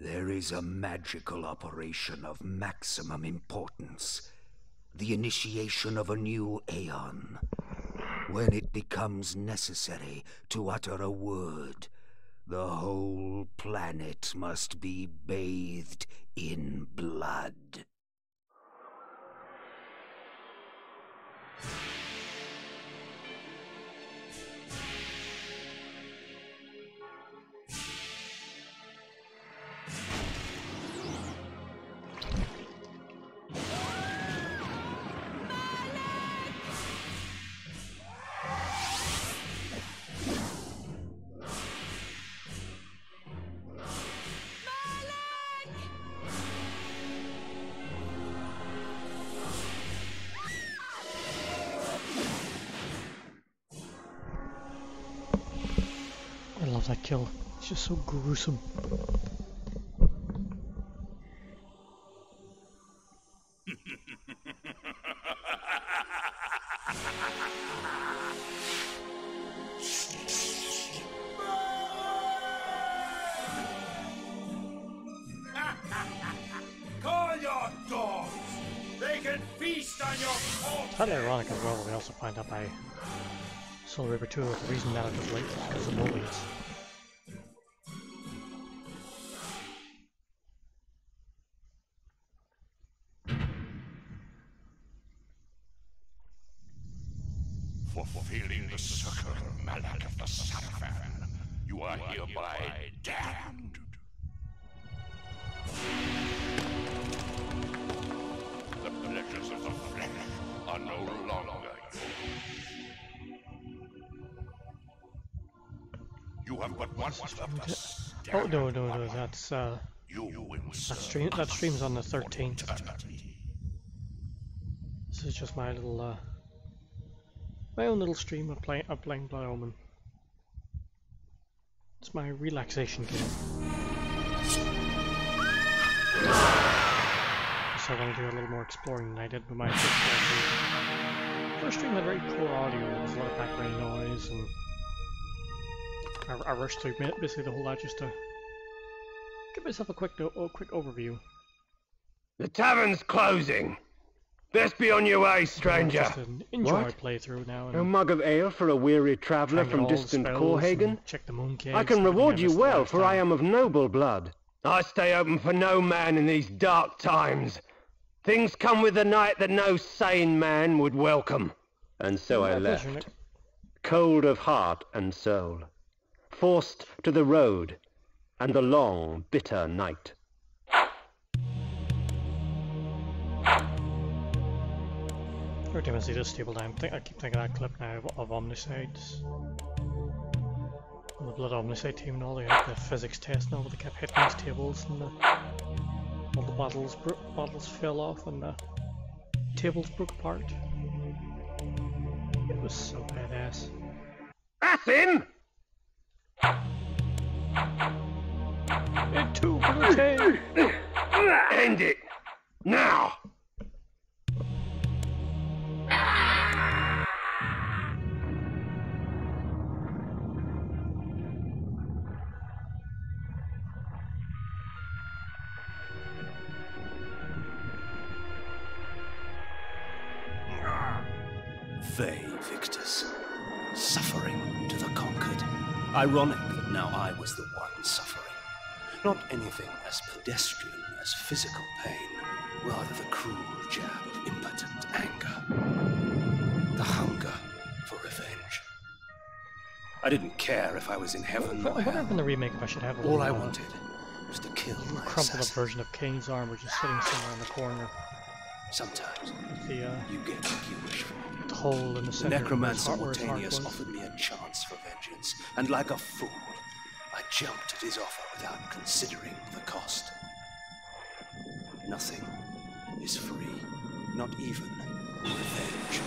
There is a magical operation of maximum importance. The initiation of a new aeon. When it becomes necessary to utter a word, the whole planet must be bathed in blood. I love that kill. It's just so gruesome. Call your dogs! They can feast on your corpse! It's highly ironic as well that we also find out by Soul Reaper 2 that the reason Malak is late is because of Molies. For fulfilling the circle, Malak of the Sarafan, you are hereby damned. The pleasures of the flesh are no longer yours. You have but one purpose. Oh no, that's You will that stream's on the 13th. This is just my little my own little stream of playing Blood Omen. It's my relaxation game. So I want to do a little more exploring than I did with my first stream had very poor audio. There was a lot of background noise, and I rushed through basically the whole lot just to give myself a quick overview. The tavern's closing. Best be on your way, stranger. Just an enjoy What? playthrough now. A And mug of ale for a weary traveller try and get from all the distant spells Corhagen? and check the moon caves. I can and reward everything you I missed well, last for I time. am of noble blood. I stay open for no man in these dark times. Things come with the night that no sane man would welcome. And so I My left, pleasure, Nick. cold of heart and soul, forced to the road and the long, bitter night. Every time I see this table down, I keep thinking of that clip now of Omnicides. And the Blood Omnicide team and all, they had the physics test and all, but they kept hitting these tables and all the bottles fell off and the tables broke apart. It was so badass. That's him! It too brute! End it! Now! They, victors, suffering to the conquered. Ironic that now I was the one suffering. Not anything as pedestrian as physical pain, rather the cruel jab of impotent anger. The hunger for revenge. I didn't care if I was in heaven or What happened in hell. the remake if I should have a All I little, wanted was to kill a my crumpled up assassin. version of Kain's armor just sitting somewhere in the corner Sometimes with the you get what you wish for. hole in the The center necromancer where his heart Mortanius was. offered me a chance for vengeance, and like a fool, I jumped at his offer without considering the cost. Nothing is free, not even revenge.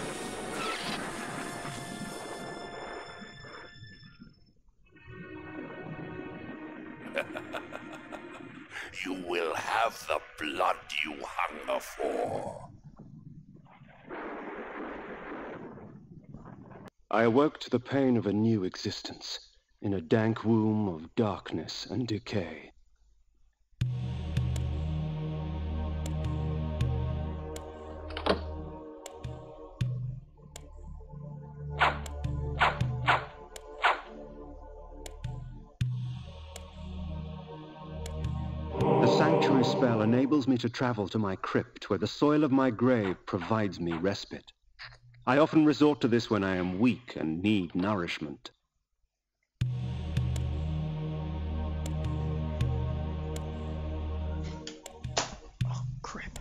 You will have the blood you hunger for. I awoke to the pain of a new existence, in a dank womb of darkness and decay. sanctuary spell enables me to travel to my crypt, where the soil of my grave provides me respite. I often resort to this when I am weak and need nourishment. Oh, crap.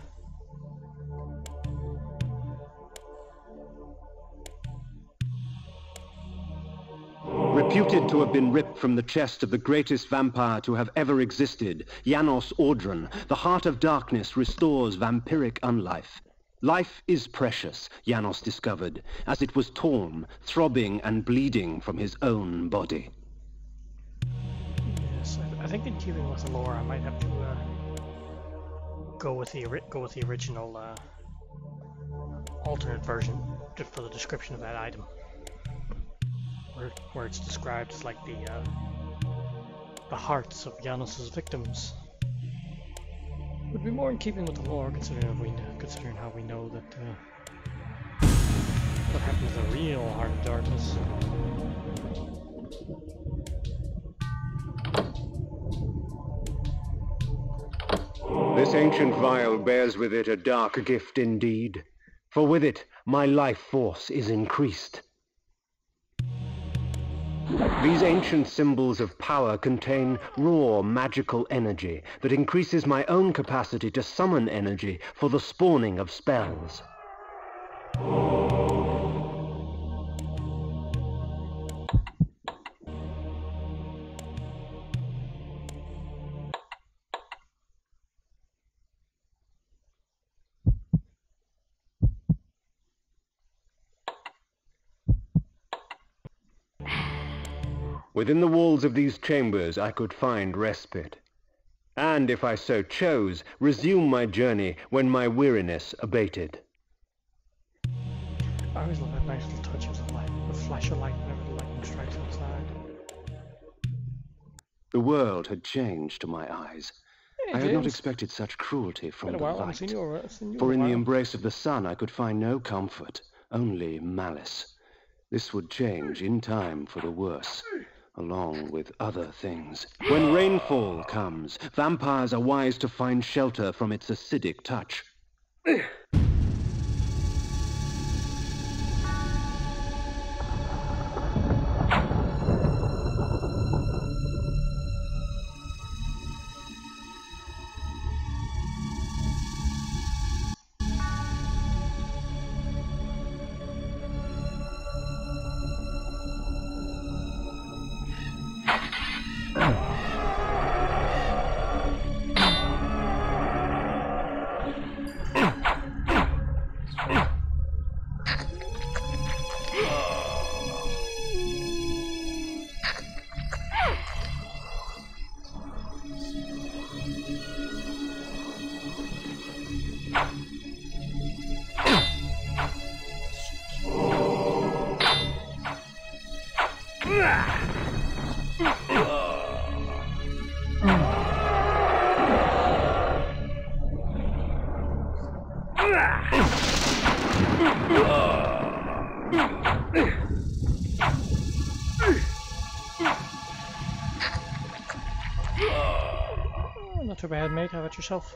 Reputed to have been ripped from the chest of the greatest vampire to have ever existed, Janos Audron, the heart of darkness restores vampiric unlife. Life is precious, Janos discovered, as it was torn, throbbing and bleeding from his own body. Yes, I think in keeping with the lore, I might have to go with the original alternate version just for the description of that item, where it's described as like the hearts of Janos's victims. Would be more in keeping with the lore, considering how we know that what happened to the real Heart of Darkness. This ancient vial bears with it a dark gift indeed, for with it my life force is increased. These ancient symbols of power contain raw magical energy that increases my own capacity to summon energy for the spawning of spells. Within the walls of these chambers I could find respite, and if I so chose, resume my journey when my weariness abated. I always love that nice little touch of the light, the flash of light whenever the lightning strikes outside. The world had changed to my eyes. Hey, I had not James. expected such cruelty from Been the a while, I light. haven't seen you For in in a the while. embrace of the sun I could find no comfort, only malice. This would change in time for the worse, along with other things. When rainfall comes, vampires are wise to find shelter from its acidic touch. Oh, not too bad, mate. How about yourself?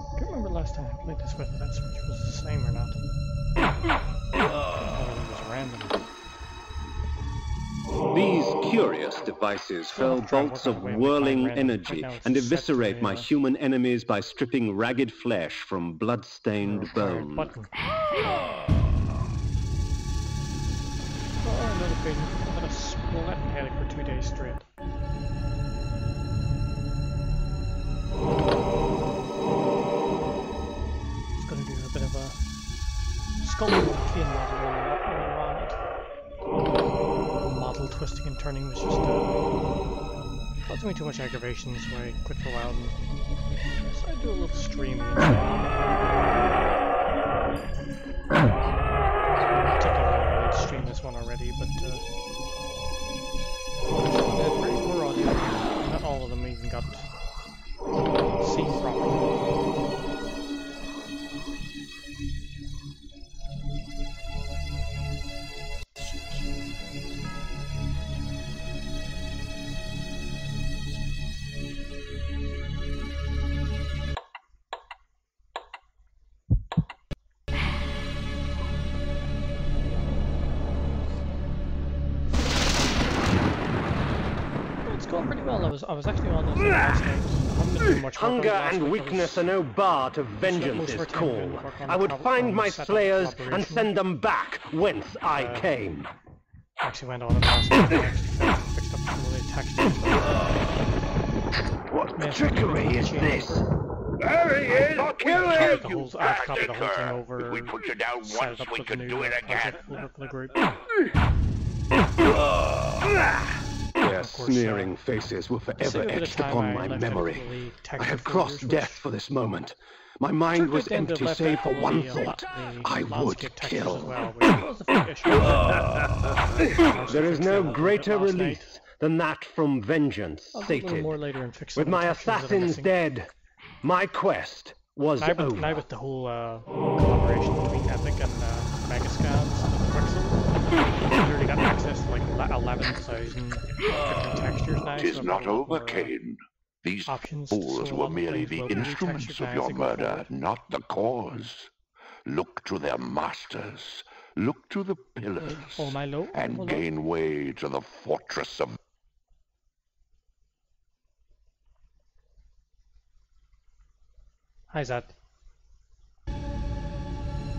I can't remember last time I played this whether that switch was the same or not. Whether it was random. These curious devices furl bolts of whirling energy and eviscerate my human enemies by stripping ragged flesh from blood-stained bone. Button. Oh, another thing. I've had a splitting headache for 2 days straight. Just gonna do a bit of a sculpting with Kain model earlier on. Model twisting and turning was just causing me too much aggravation, so I quit for a while and try to do a little streaming instead. Particularly, I did stream this one already, but pretty poor audio. Not all of them even got seen properly. Going pretty well. I was actually on this last night. I haven't been doing much work on it Hunger last and week. weakness are no bar to vengeance's call. I would find my slayers and send them back whence I came. Actually went on it last night. I actually fixed up some of the textures. What trickery is this? There he is! Kill him! I've copied the whole thing over. If we put you down set once, it up we with the can new do it again. project for the group. Their sneering faces will forever etched upon my memory. I had crossed death for this moment. My mind was empty save for one thought. I would kill. There is no greater release than that from vengeance sated. With my assassins dead, my quest was over. Now with the whole collaboration between Epic and Megascans and Quixel, I've already got access to like 11,000 different textures now. Tis so not over, Kain. These options, fools so were on merely things the will be instruments textured of now your as they go murder, forward. not the cause. Look to their masters. Look to the pillars. Oh, my low. And Hold gain way to the fortress of... How's that?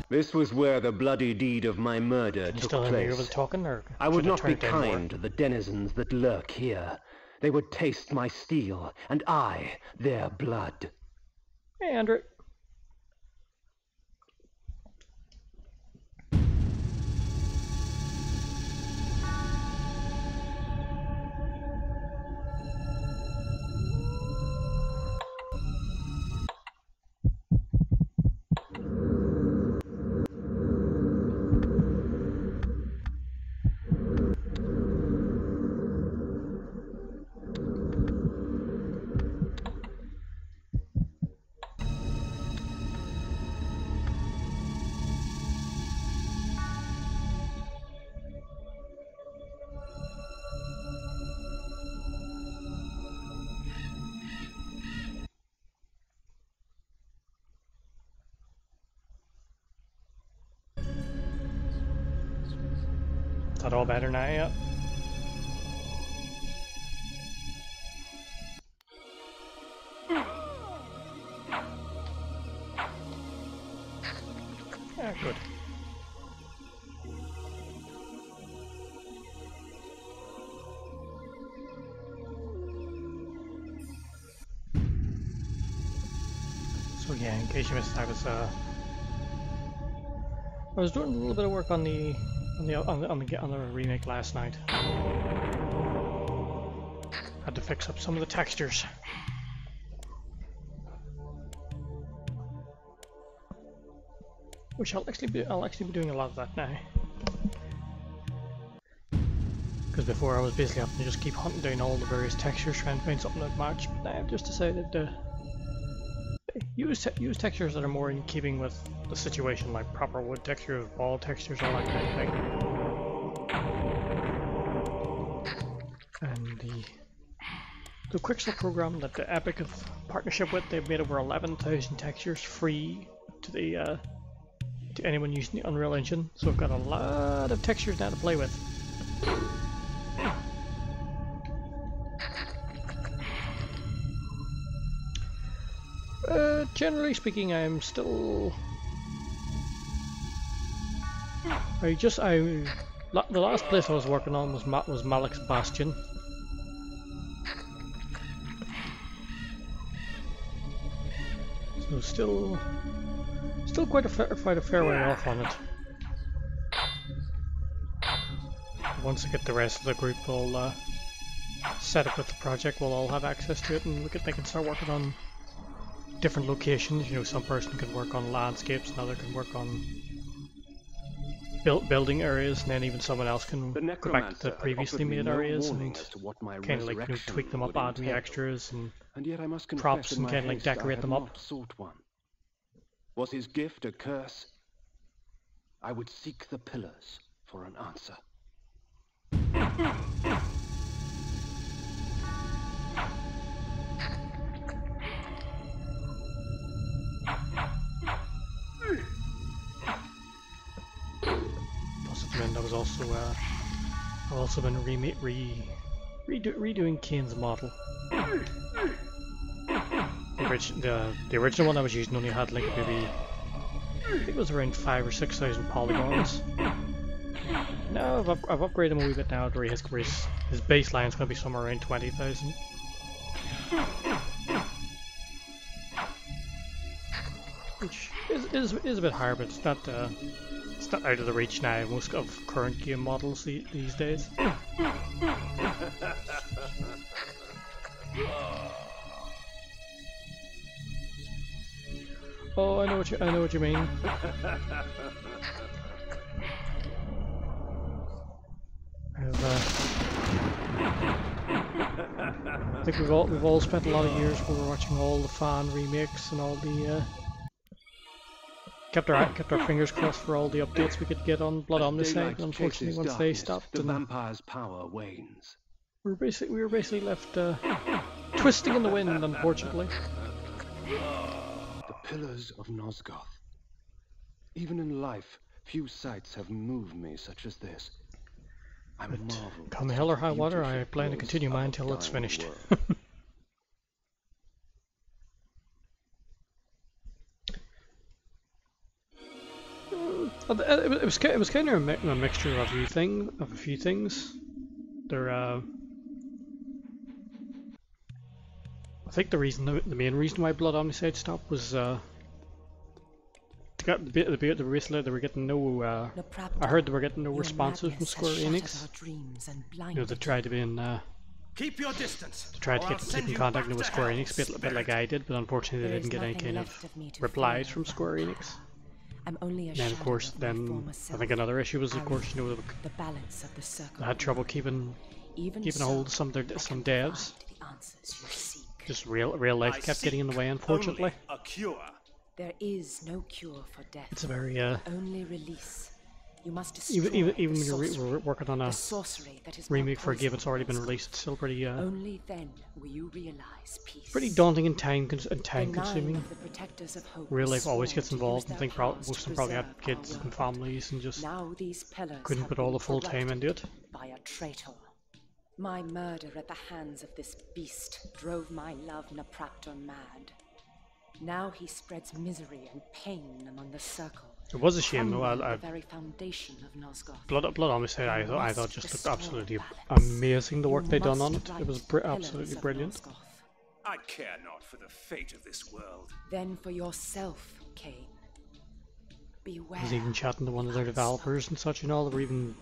This was where the bloody deed of my murder You took still in here place. with talking, or I would should not turn be it down more? kind to the denizens that lurk here. They would taste my steel, and I their blood. Hey, Andrew. Is that all better now yet? Yeah, good. So yeah, in case you missed, I was doing a little bit of work on the remake last night. Had to fix up some of the textures. Which I'll actually be doing a lot of that now. Because before I was basically having to just keep hunting down all the various textures trying to find something that match. But now I've just decided to use textures that are more in keeping with the situation, like proper wood textures, wall textures, all that kind of thing. And the Quixel program that the Epic have partnership with, they've made over 11,000 textures free to the to anyone using the Unreal Engine. So I've got a lot of textures now to play with. Generally speaking, I'm still... the last place I was working on was Malek's Bastion. So still quite a fair way off on it. Once I get the rest of the group all set up with the project, we'll all have access to it, and they can start working on different locations. You know, some person can work on landscapes, another can work on building areas, and then even someone else can go back to the previously made areas and kind of like, you know, tweak them up, add new extras and yet I must props, and kind of like decorate them up. Was his gift a curse? I would seek the pillars for an answer. Plus, at the end, I was also I've also been redoing Kain's model. The original one I was using only had like maybe, I think it was around 5,000 or 6,000 polygons. Now I've upgraded him a wee bit now to where his baseline is going to be somewhere around 20,000. Which is a bit higher, but it's not out of the reach now most of current game models these days. Oh, I know what you mean. I think we've all spent a lot of years where we're watching all the fan remakes and all the kept our fingers crossed for all the updates we could get on Blood Omnicide. Unfortunately, once they stopped, the vampire's power wanes. We were basically left twisting in the wind, unfortunately. The pillars of Nosgoth. Even in life, few sights have moved me such as this. I'm marveled. Come hell or high water, I plan to continue mine until it's finished. It was kind of a mixture of a few things. There, I think the main reason why Blood Omnicide stopped was they were getting no. I heard they were getting no responses from Square Enix. You know, they tried to be in. Keep your distance. They tried to keep in contact with Square Enix a bit like I did, but unfortunately they didn't get any kind of replies from Square Enix. And then of course, I think another issue was, of course, you know, they had trouble keeping a hold of some devs. Just real life kept getting in the way, unfortunately. A cure. There is no cure for death. It's a very only release. You must destroy even when you're working on a sorcery that is remake for a game that's already been released, it's still pretty only then will you realize peace. Pretty daunting and time consuming. Real life always gets involved, and most of them probably had kids and families and just couldn't put all the full time into it. By a traitor. My murder at the hands of this beast drove my love Napraptor mad. Now he spreads misery and pain among the circle. It was a shame, though. The very foundation of Nosgoth. Blood Omnicide, I thought just looked absolutely amazing. The work they done on it, it was absolutely brilliant. I care not for the fate of this world. Then for yourself, Kain. Beware. I was even chatting to one of their developers and such and all. They were even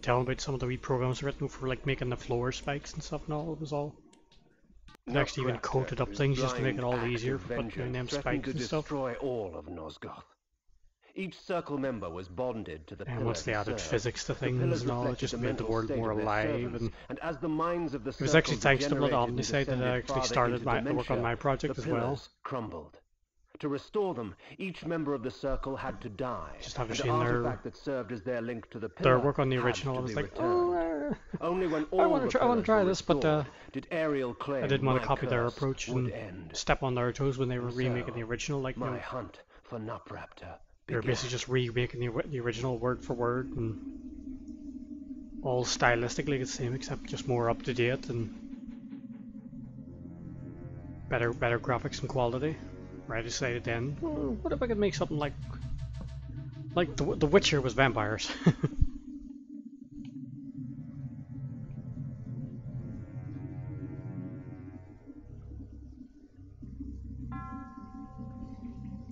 telling about some of the wee programs written for like making the floor spikes and stuff and all. It was all. They actually even coated up things just to make it all easier for putting them spikes and stuff. Destroy all of Nosgoth. Each circle member was bonded to the pillar. And once they added physics to things and all, it just made the world more alive. And as the minds of the it was actually thanks to Blood Omnicide that I actually started the work on my project as well. Crumbled. To restore them, each member of the circle had to die. Just have a and shame that served as their link to the pillar their work on the original. I was like, oh, only when all I want to try this, but did Ariel claim I didn't want to copy their curse approach would and end. step on their toes when they were remaking the original. Like, My hunt for Napraptor. They were basically just remaking the original word for word and all stylistically the same, except just more up to date and better graphics and quality. Where I decided then, well, what if I could make something like The Witcher was vampires? In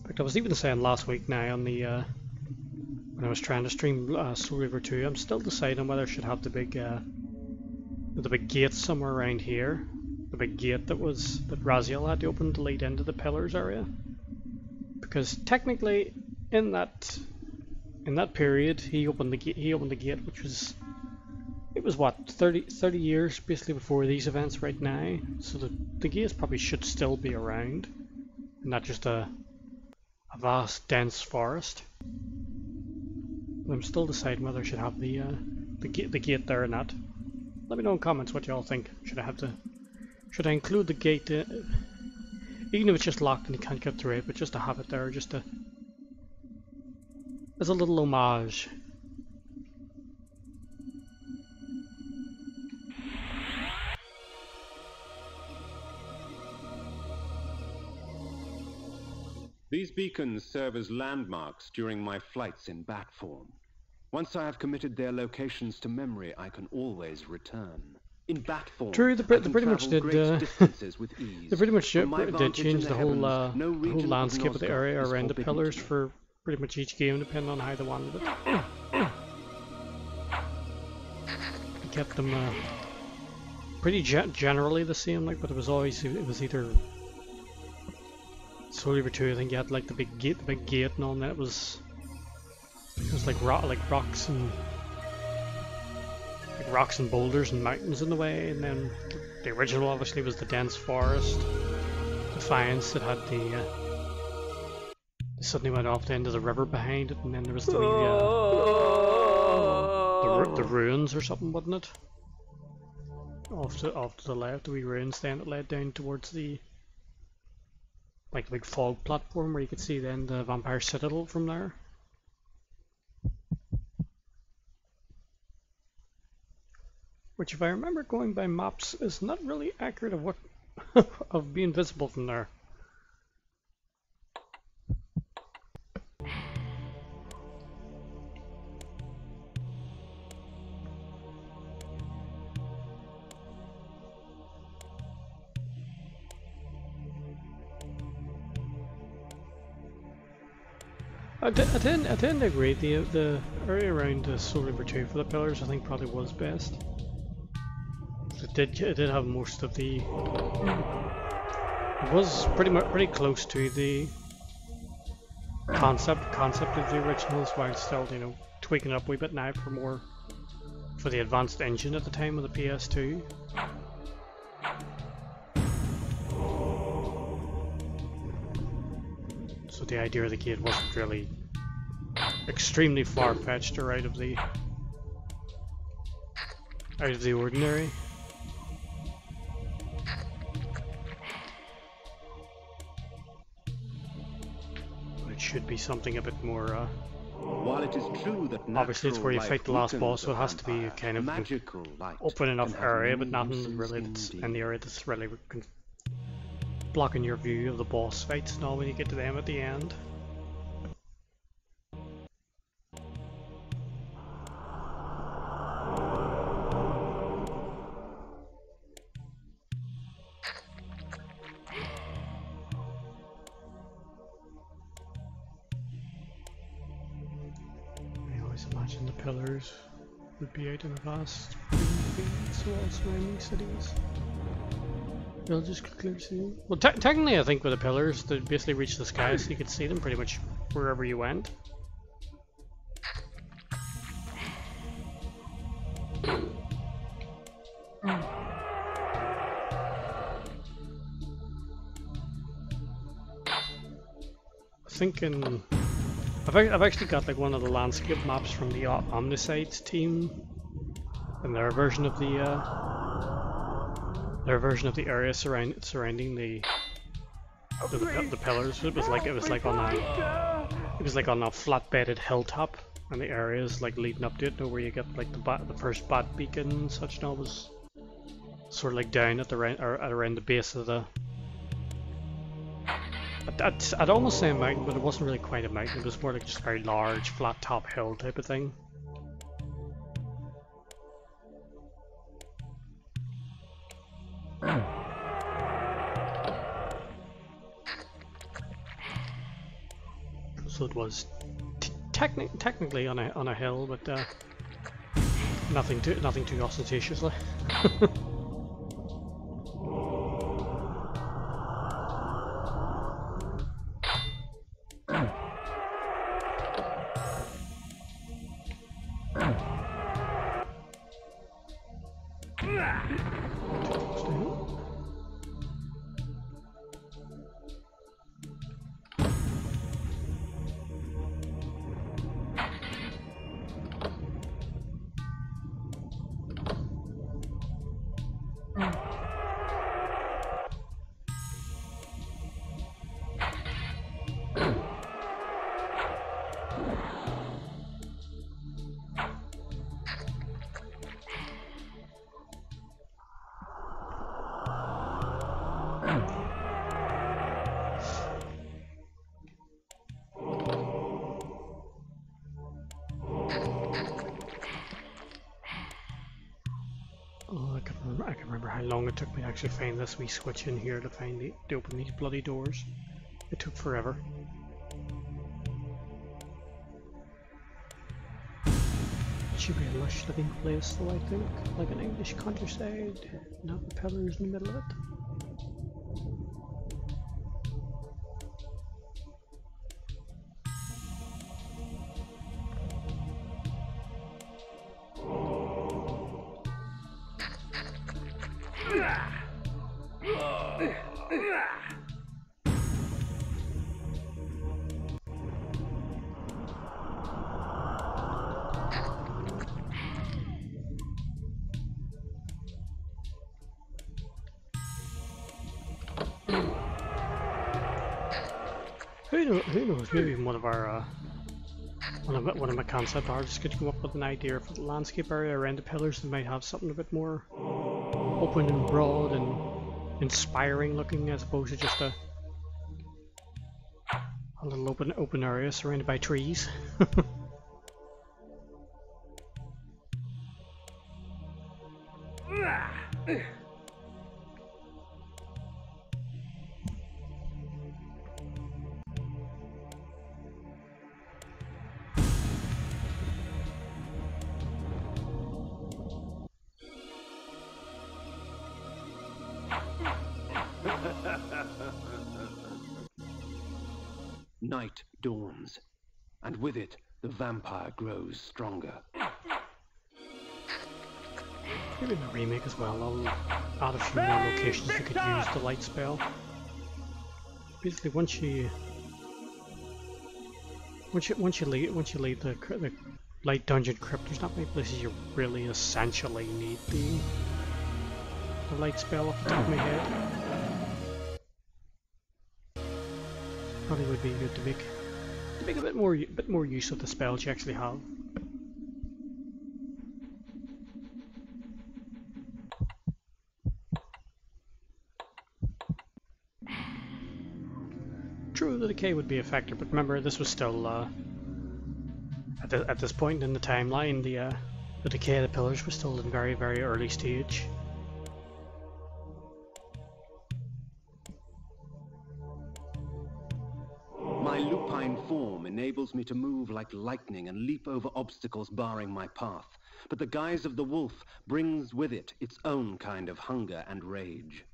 fact, I was even saying last week now on the when I was trying to stream Soul Reaver 2, I'm still deciding whether I should have the big gate somewhere around here, the big gate that Raziel had to open to lead into the pillars area. Because technically, in that period, he opened the gate, which was, it was what, 30 years basically before these events right now. So the gates probably should still be around, and not just a vast dense forest. I'm still deciding whether I should have the gate there or not. Let me know in comments what y'all think. Should I include the gate, even if it's just locked and you can't get through it, but just to have it there, just as a little homage. These beacons serve as landmarks during my flights in bat form. Once I have committed their locations to memory, I can always return. In bat form, True, they pretty much did. With ease. They pretty much did change the whole no whole landscape of the area around the pillars for pretty much each game, depending on how they wanted it. Kept them pretty generally the same, like, but it was either Soul Reaver 2. I think you had like the big gate and all, and then it was like rocks and boulders and mountains in the way, and then the original obviously was the dense forest, Defiance that had the suddenly went off the end of the river behind it, and then there was the ruins or something, wasn't it? Off to the left, the wee ruins then that led down towards the big fog platform where you could see then the Vampire Citadel from there. Which, if I remember going by maps, is not really accurate of what of being visible from there. I tend to agree. The area around Soul Reaver 2 for the pillars, I think, probably was best. It did have most of the. It was pretty close to the concept of the originals, while still, you know, tweaking it up a wee bit now for the advanced engine at the time of the PS2. So the idea of the gate wasn't really extremely far-fetched or out of the ordinary. But it should be something a bit more. While it is true that obviously it's where you fight the last boss, so it has to be a kind of open enough area, but nothing really that's in the area that's really blocking your view of the boss fights and all when you get to them at the end. I always imagine the pillars would be out in a vast fields or surrounding cities. They'll just clearly see them. Well, technically, I think with the pillars, they basically reach the sky, so you could see them pretty much wherever you went. Thinking, I've actually got like one of the landscape maps from the Omnicide's team, and their version of the area surrounding the pillars. It was like on a flat-bedded hilltop, and the areas like leading up to it, where you get like the first bat beacon and such. And all was sort of like down at around the base of the. I'd almost say a mountain, but it wasn't really quite a mountain. It was more like just a very large, flat-top hill type of thing. So it was technically on a hill, but nothing too ostentatiously. Oh, I can remember how long it took me to actually find this wee switch in here to find to open these bloody doors. It took forever. It should be a lush looking place though, I think. Like an English countryside. Not the pillars in the middle of it. Who knows? Maybe even one of our one of my concept artists could come up with an idea for the landscape area around the pillars that might have something a bit more open and broad and inspiring looking, as opposed to just a little open area surrounded by trees. Night dawns, and with it, the vampire grows stronger. Maybe in the remake as well, I'll add a few more locations you could use the light spell. Basically, once you leave the light dungeon crypt, there's not many places you really essentially need the light spell off the top of my head. Probably would be good to make a bit more use of the spells you actually have. True, the decay would be a factor, but remember, this was still at this point in the timeline, the decay of the pillars was still in very, very early stage. My lupine form enables me to move like lightning and leap over obstacles barring my path. But the guise of the wolf brings with it its own kind of hunger and rage.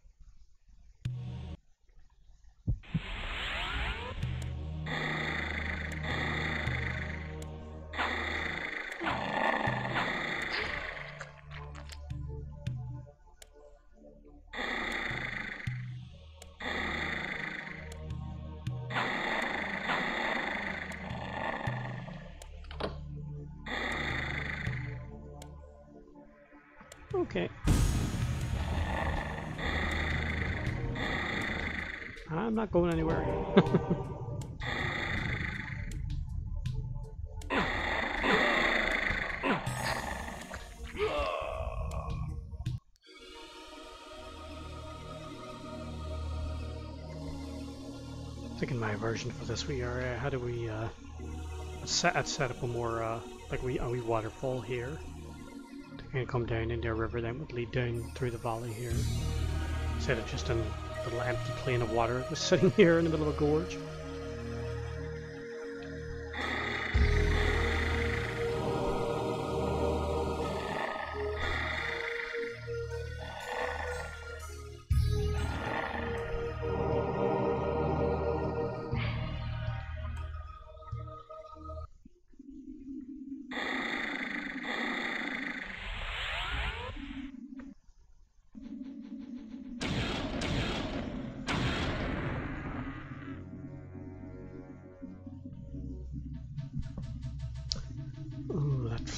Okay. I'm not going anywhere. Thinking my version for this wee area, how do we set up a more like a wee waterfall here to kind of come down into a river, then would lead down through the valley here, instead of just a little empty plain of water just sitting here in the middle of a gorge.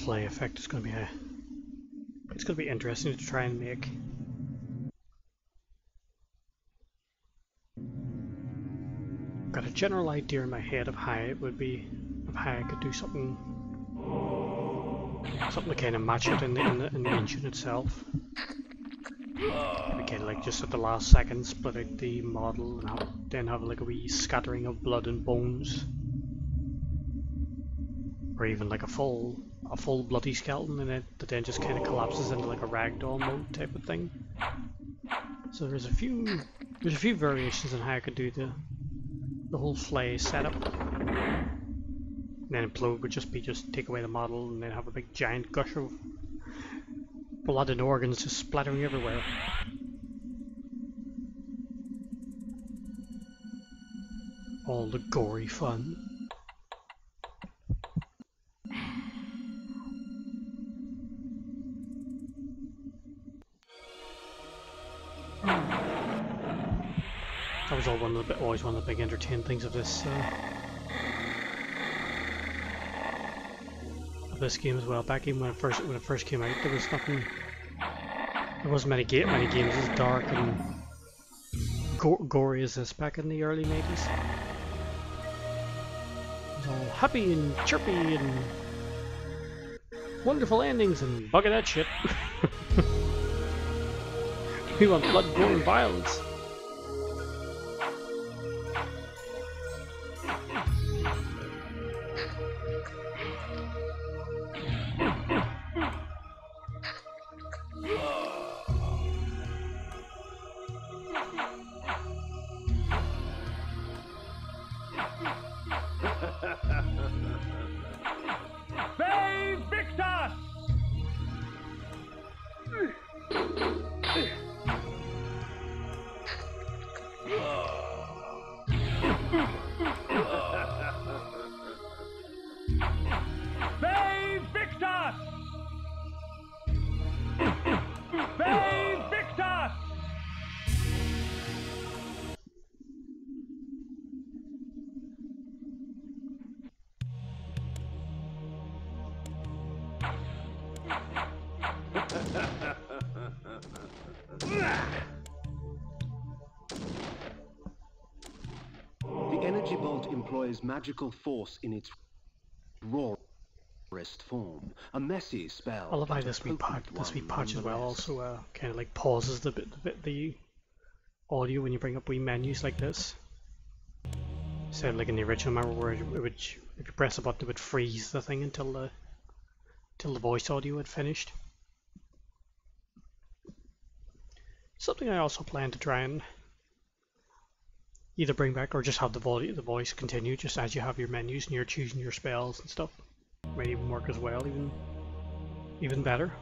flay effect is going to be it's going to be interesting to try and make. I've got a general idea in my head of how it would be, of how I could do something to kind of match it in the engine itself. Again, like just at the last second, split out the model and then have like a wee scattering of blood and bones, or even like a full bloody skeleton in it that then just kind of collapses into like a ragdoll mode type of thing. So there's a few variations on how I could do the whole flay setup. And then implode would just take away the model and then have a big giant gush of blood and organs just splattering everywhere. All the gory fun. That was always one of the big entertaining things of this game as well. Back even when it first came out, there wasn't many games as dark and gory as this back in the early 90s. It was all happy and chirpy and wonderful endings and bugger that shit. We want blood, gore, and violence. The energy bolt employs magical force in its rawest form. A messy spell. I love how this wee patch as well also kind of like pauses the audio when you bring up wee menus like this. So like in the original, remember where it would, if you press a button, it would freeze the thing until the voice audio had finished. Something I also plan to try and either bring back or just have the voice continue just as you have your menus and you're choosing your spells and stuff. Might even work as well, even better.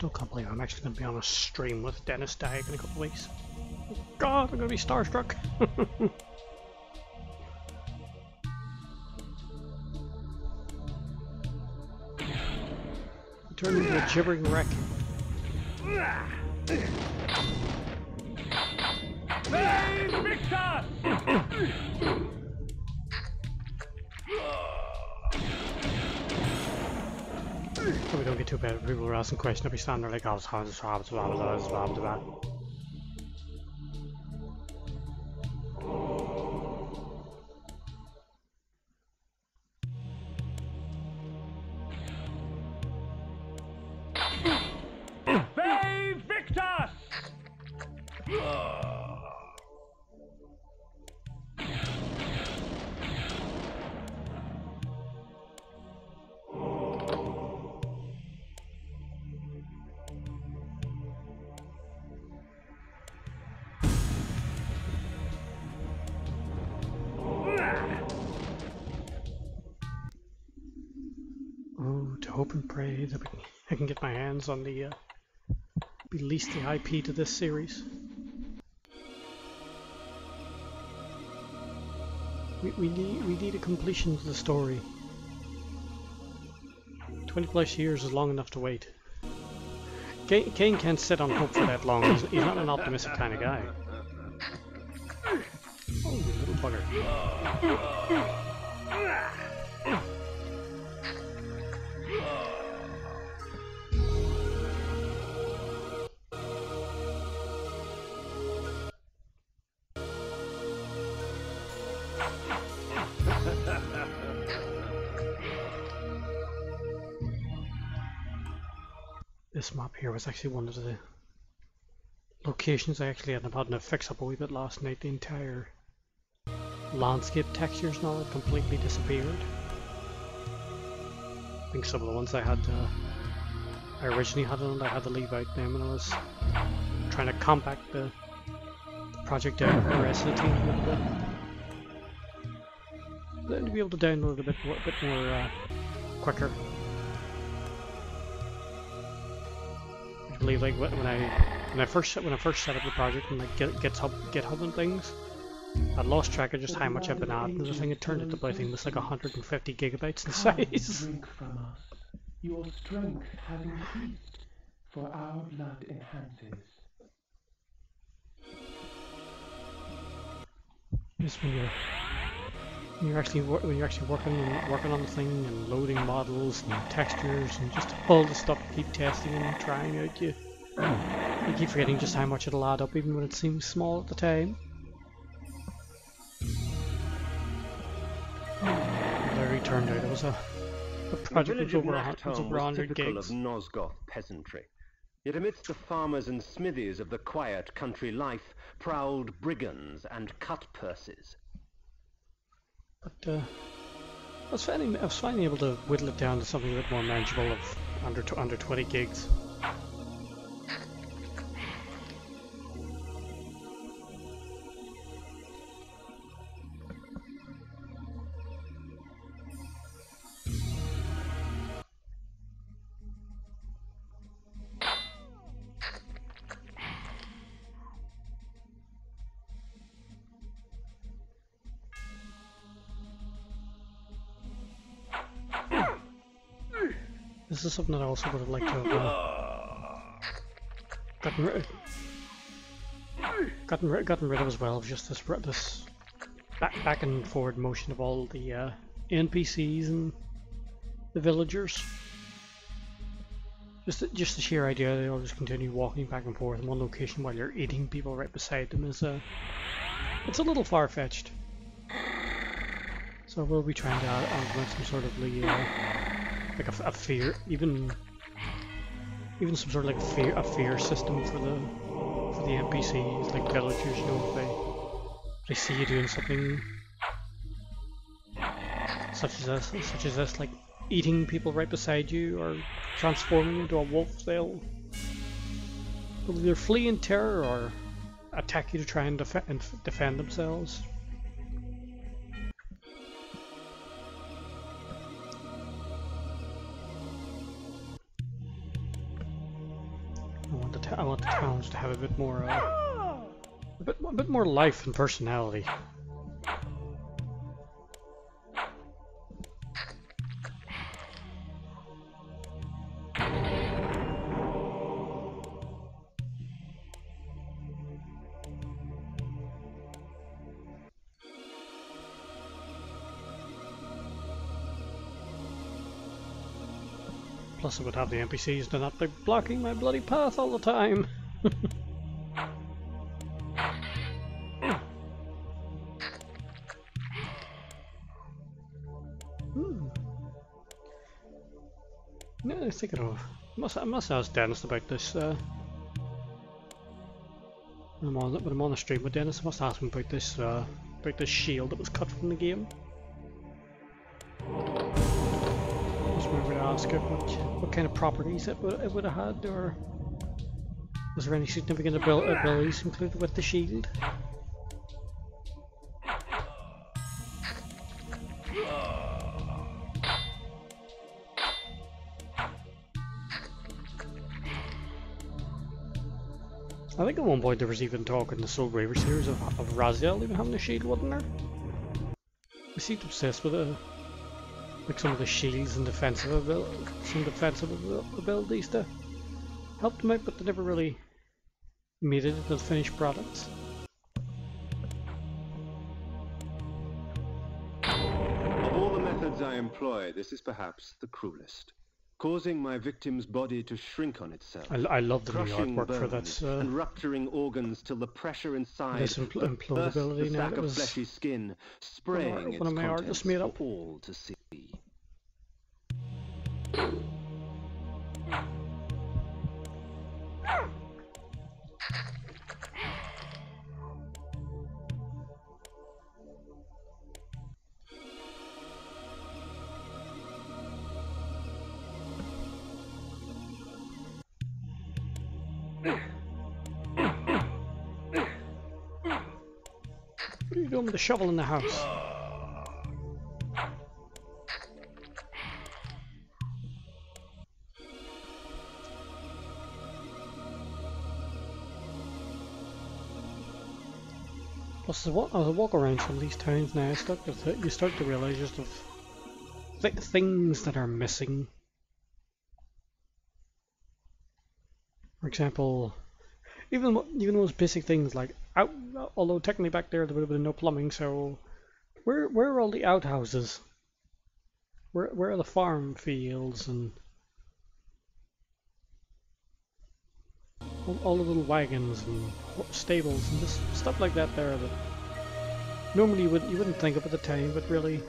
Still can't believe I'm actually going to be on a stream with Dennis Dagg in a couple of weeks. God, I'm going to be starstruck. Turn into a gibbering wreck. Victor! So we don't get too bad if people are asking questions, I'll be standing there like, oh, Victor! Oh, to hope and pray that I can get my hands on the release the IP to this series. We need a completion to the story. 20 plus years is long enough to wait. Kain can't sit on hope for that long. He's not an optimistic kind of guy. Oh, you little bugger. This map here was actually one of the locations I actually ended up having to fix up a wee bit last night. The entire landscape textures now had completely disappeared. I think some of the ones I originally had on, I had to leave out them when I was trying to compact the project down for the rest of the team a little bit. Then to be able to download a bit more quicker. I believe like when I first set up the project and like GitHub and things, I lost track of just how much I've been adding to the thing. It turned into I think it was like 150 gigabytes in size. Drink from us. Your strength has increased, for our blood enhances. Just when you're actually working on the thing and loading models and textures and just all the stuff you keep testing and trying out, you keep forgetting just how much it'll add up even when it seems small at the time. There he turned out it was a project the was village of over Nachtholm 100 typical gigs. of Nosgoth peasantry. Yet amidst the farmers and smithies of the quiet country life prowled brigands and cut-purses. But I was finally able to whittle it down to something a bit more manageable of under 20 gigs. This is something that I also would have liked to have gotten rid of as well, of just this back and forward motion of all the NPCs and the villagers. Just the sheer idea they all just continue walking back and forth in one location while you're eating people right beside them is it's a little far-fetched. So we'll be trying to implement some sort of like a fear, even some sort of like a fear system for the NPCs, like villagers. You know, if they see you doing something such as this, like eating people right beside you or transforming into a wolf, they'll either flee in terror or attack you to try and defend themselves. towns to have a bit more, a bit more life and personality. Plus, I would have the NPCs to not be blocking my bloody path all the time. Yeah, I was thinking of. I must ask Dennis about this. When I'm on the stream with Dennis, I must ask him about this shield that was cut from the game. Just remember to ask him what kind of properties it would have had, or was there any significant abilities included with the shield? I think at one point there was even talk in the Soul Graver series of Raziel even having a shield, wasn't there? He seemed obsessed with like some of the shields and defensive abilities to help them out, but they never really made it into the finished products. Of all the methods I employ, this is perhaps the cruelest. Causing my victim's body to shrink on itself. I love the new crushing artwork for bones that. and rupturing organs till the pressure inside This bursts implodability the now sack that of was fleshy skin, spraying one of its my contents artists made for up. all to see. What are you doing with the shovel in the house? Plus, as I walk around some of these towns now, you start to realise just of things that are missing. For example, even those basic things like although technically back there would have been no plumbing, so where are all the outhouses? Where are the farm fields and all the little wagons and stables and just stuff like that there that normally you wouldn't think of at the time, but really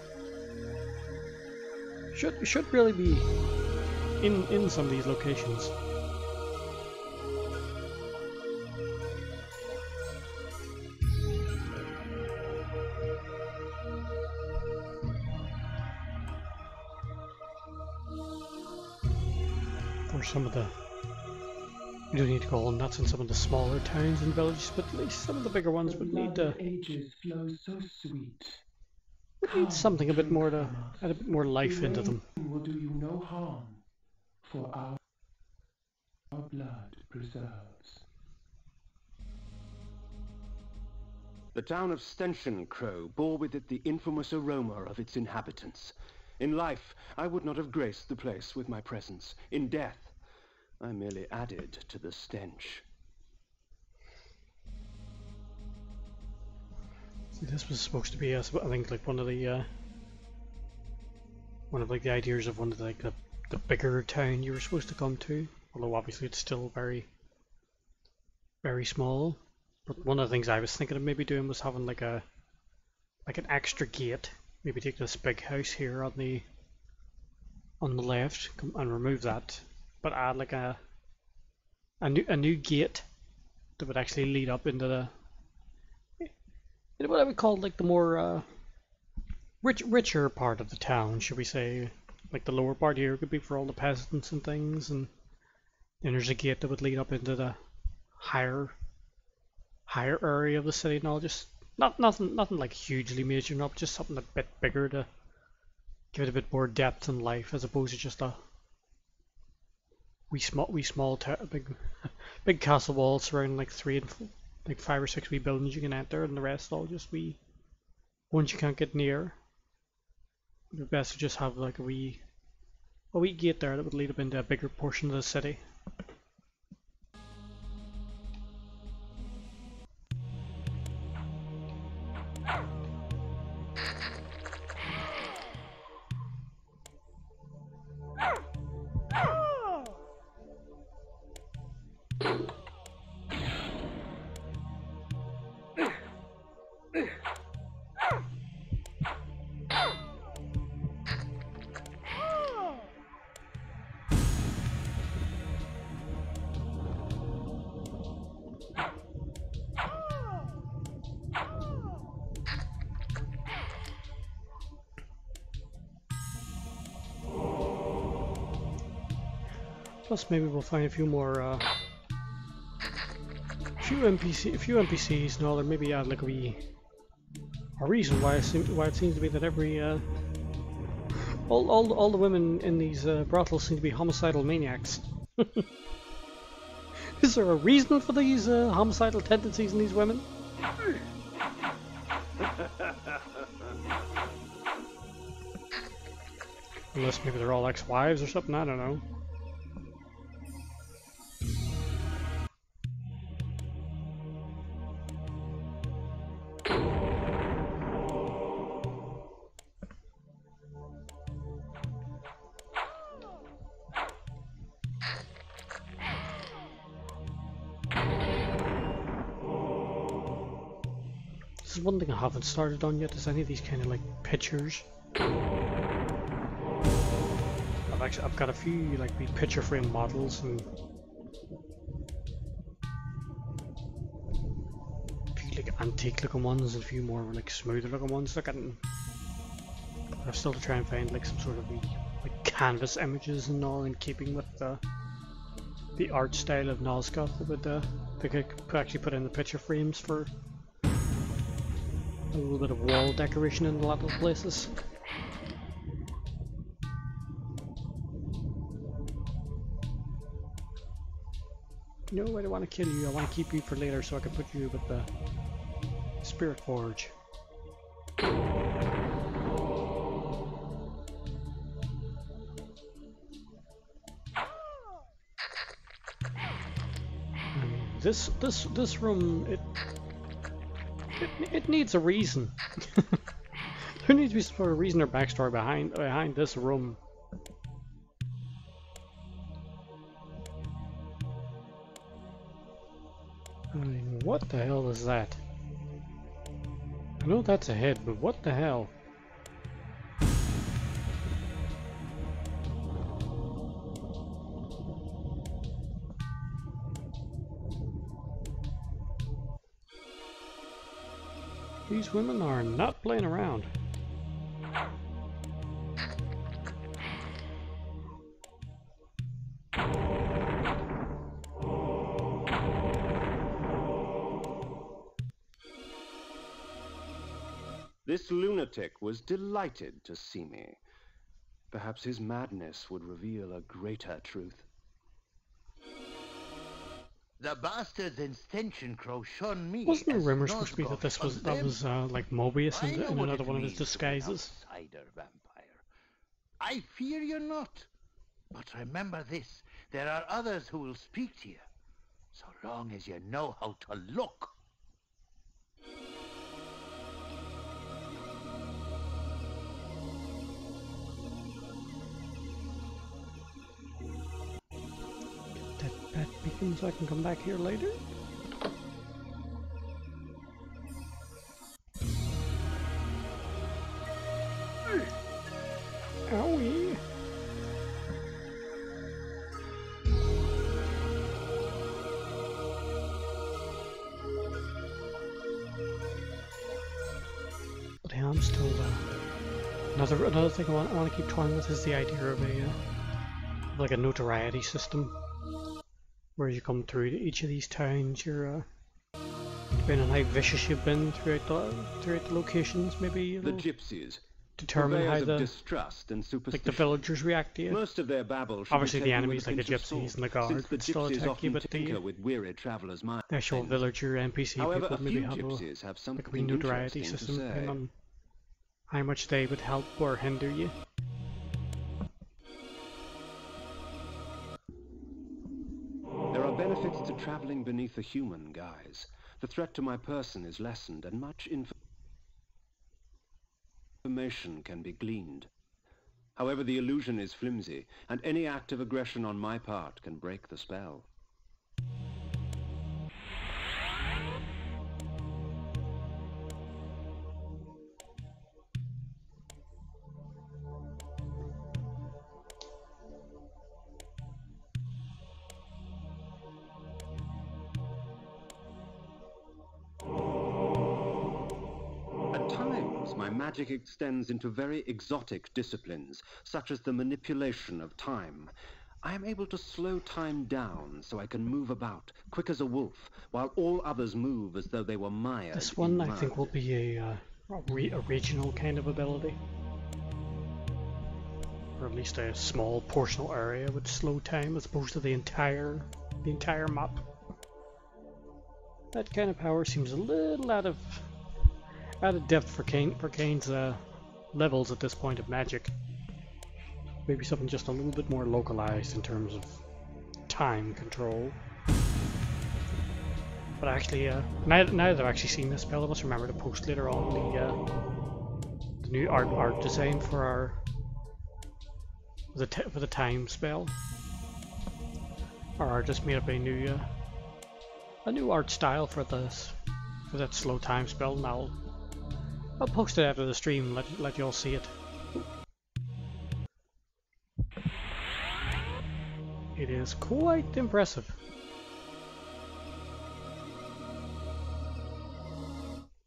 should really be in some of these locations. Or some of the, you don't need to go on nuts in some of the smaller towns and villages, but at least some of the bigger ones would need to. Ages flow so sweet. Would need something a bit more to add a bit more life into them. Will do you no harm, for our blood preserves. The town of Stenchen Crow bore with it the infamous aroma of its inhabitants. In life, I would not have graced the place with my presence. In death, I merely added to the stench. See, this was supposed to be, I think, like one of the ideas of one of the bigger town you were supposed to come to. Although obviously it's still very, very small. But one of the things I was thinking of maybe doing was having like an extra gate. Maybe take this big house here on the left and remove that, but add like a new gate that would actually lead up into the what I would call like the more richer part of the town, should we say? Like the lower part here could be for all the peasants and things, and then there's a gate that would lead up into the higher area of the city, and all. Just nothing like hugely major, not just something a bit bigger to give it a bit more depth and life, as opposed to just a big castle wall surrounding like like 5 or 6 wee buildings you can enter, and the rest all just wee ones you can't get near. It'd be best to just have like a wee gate there that would lead up into a bigger portion of the city. Plus, maybe we'll find a few more, few NPCs and all, or maybe add like a reason why it seems to be that every all the women in these brothels seem to be homicidal maniacs. Is there a reason for these homicidal tendencies in these women? Unless maybe they're all ex-wives or something, I don't know. This is one thing I haven't started on yet, is any of these kind of like pictures. I've got a few like wee picture frame models and a few like antique looking ones and a few more like smoother looking ones. I'm still to try and find like some sort of like canvas images and all in keeping with the art style of Nosgoth that would they could actually put in the picture frames for a little bit of wall decoration in a lot of places. No, I don't want to kill you. I want to keep you for later so I can put you with the Spirit Forge. This room, it needs a reason. There needs to be some sort of reason or backstory behind this room. I mean, what the hell is that? I know that's a head, but what the hell? These women are not playing around. This lunatic was delighted to see me. Perhaps his madness would reveal a greater truth. The bastard's extension crow shone me. Wasn't there rumor supposed to be that that was like Mobius in another one of his disguises? Outsider vampire. I fear you not. But remember this, there are others who will speak to you, so long as you know how to look. That beacon so I can come back here later? Owie! But yeah, I'm still another thing I want to keep toying with is the idea of like a notoriety system. Where you come through to each of these towns, you're depending on how vicious you've been throughout the locations, maybe The gypsies. determine how Purveyors of the distrust and like superstition. the villagers react to you. Most of their babble should Obviously be the taken enemies with like a the pinch of gypsies salt, and the guards since the would still gypsies attack you, often but tinker the with weary travelers' minds. actual villager NPC However, people a maybe few have gypsies have like a something wee notoriety interesting to system say. depending on how much they would help or hinder you. There are benefits to traveling beneath a human guise. The threat to my person is lessened, and much information can be gleaned. However, the illusion is flimsy, and any act of aggression on my part can break the spell. At times, my magic extends into very exotic disciplines, such as the manipulation of time. I am able to slow time down so I can move about, quick as a wolf, while all others move as though they were mired This one in I think will mud. be a regional kind of ability. Or at least a small portional area with slow time as opposed to the entire map. That kind of power seems a little out of depth for Kain's levels at this point of magic. Maybe something just a little bit more localized in terms of time control. But actually, now that I've actually seen this spell, I must remember to post later on the new art design for our for the time spell. Our artist made up a new art style for that slow time spell, and I'll post it after the stream. Let you all see it. It is quite impressive.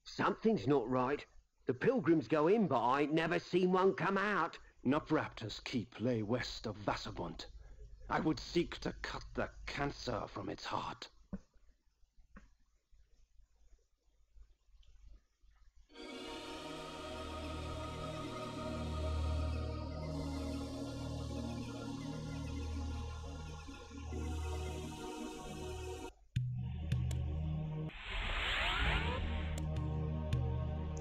Something's not right. The pilgrims go in, but I ain't never seen one come out. Nupraptor's keep lay west of Vassavont. I would seek to cut the cancer from its heart.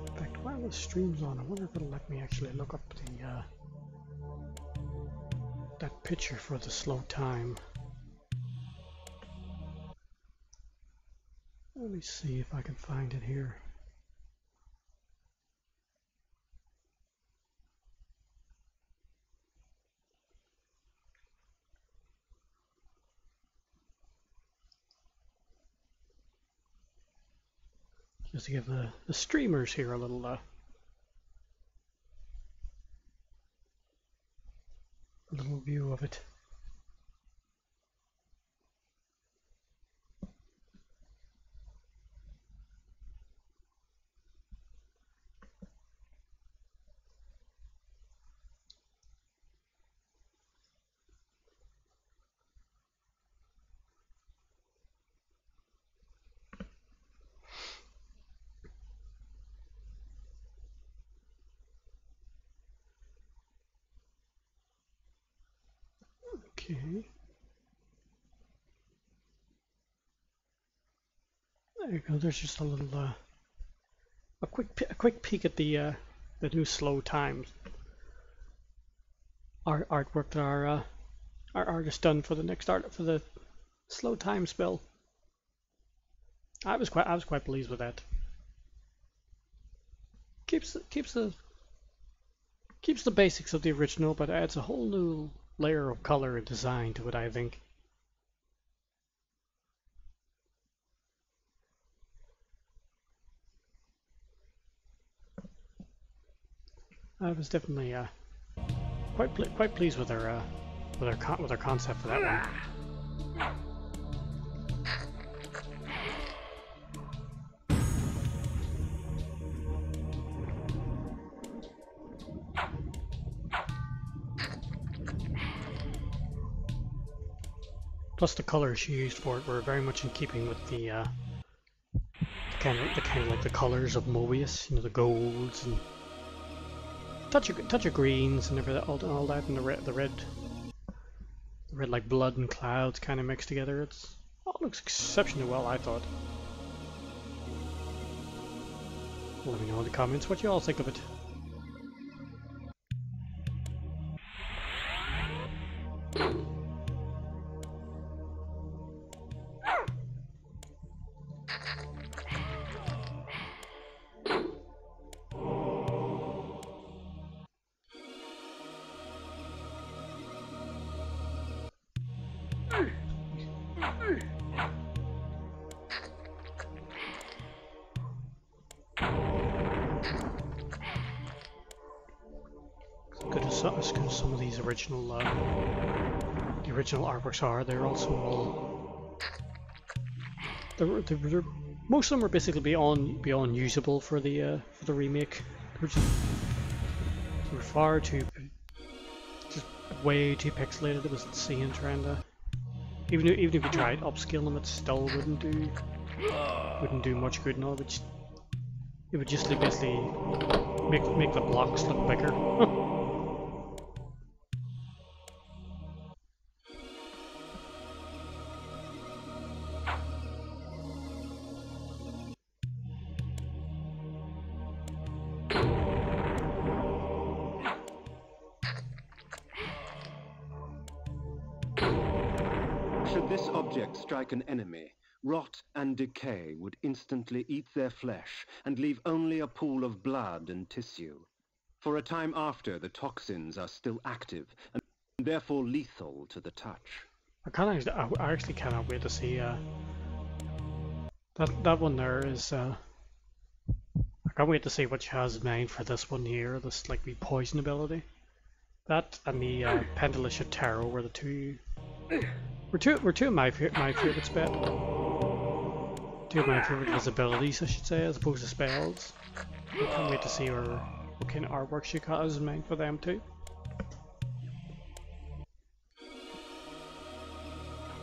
In fact, while the stream's on, I wonder if it'll let me actually look up the that picture for the slow time. Let me see if I can find it here. Just to give the streamers here a little view of it. Okay. There you go. There's just a little a quick peek at the new slow times artwork that our artist done for the next for the slow time spell. I was quite pleased with that. Keeps the basics of the original, but adds a whole new layer of color and design to it, I think. I was definitely quite pleased with their concept for that one. Plus, the colors she used for it were very much in keeping with the kind of like the colors of Mobius, you know, the golds and touch of greens and everything, all that, and the red like blood and clouds kind of mixed together. It looks exceptionally well, I thought. Let me know in the comments what you all think of it. As good as some of these original, the original artworks are, they're also all. They're, most of them are basically beyond usable for the remake. They were far too, just way too pixelated. It was insane trying to. Even if you tried upscaling them, it still wouldn't do much good. No, it would just basically make the blocks look bigger. Should this object strike an enemy, rot and decay would instantly eat their flesh and leave only a pool of blood and tissue. For a time after, the toxins are still active and therefore lethal to the touch. I actually cannot wait to see that one there is. I can't wait to see what she has in mind for this one here. This like the poison ability. That and the Pendulous Tarot were the two. Were two of my favorites, bet. Two of my favorite visibilities, I should say, as opposed to spells. I can't wait to see what kind of artwork she has in mind for them too.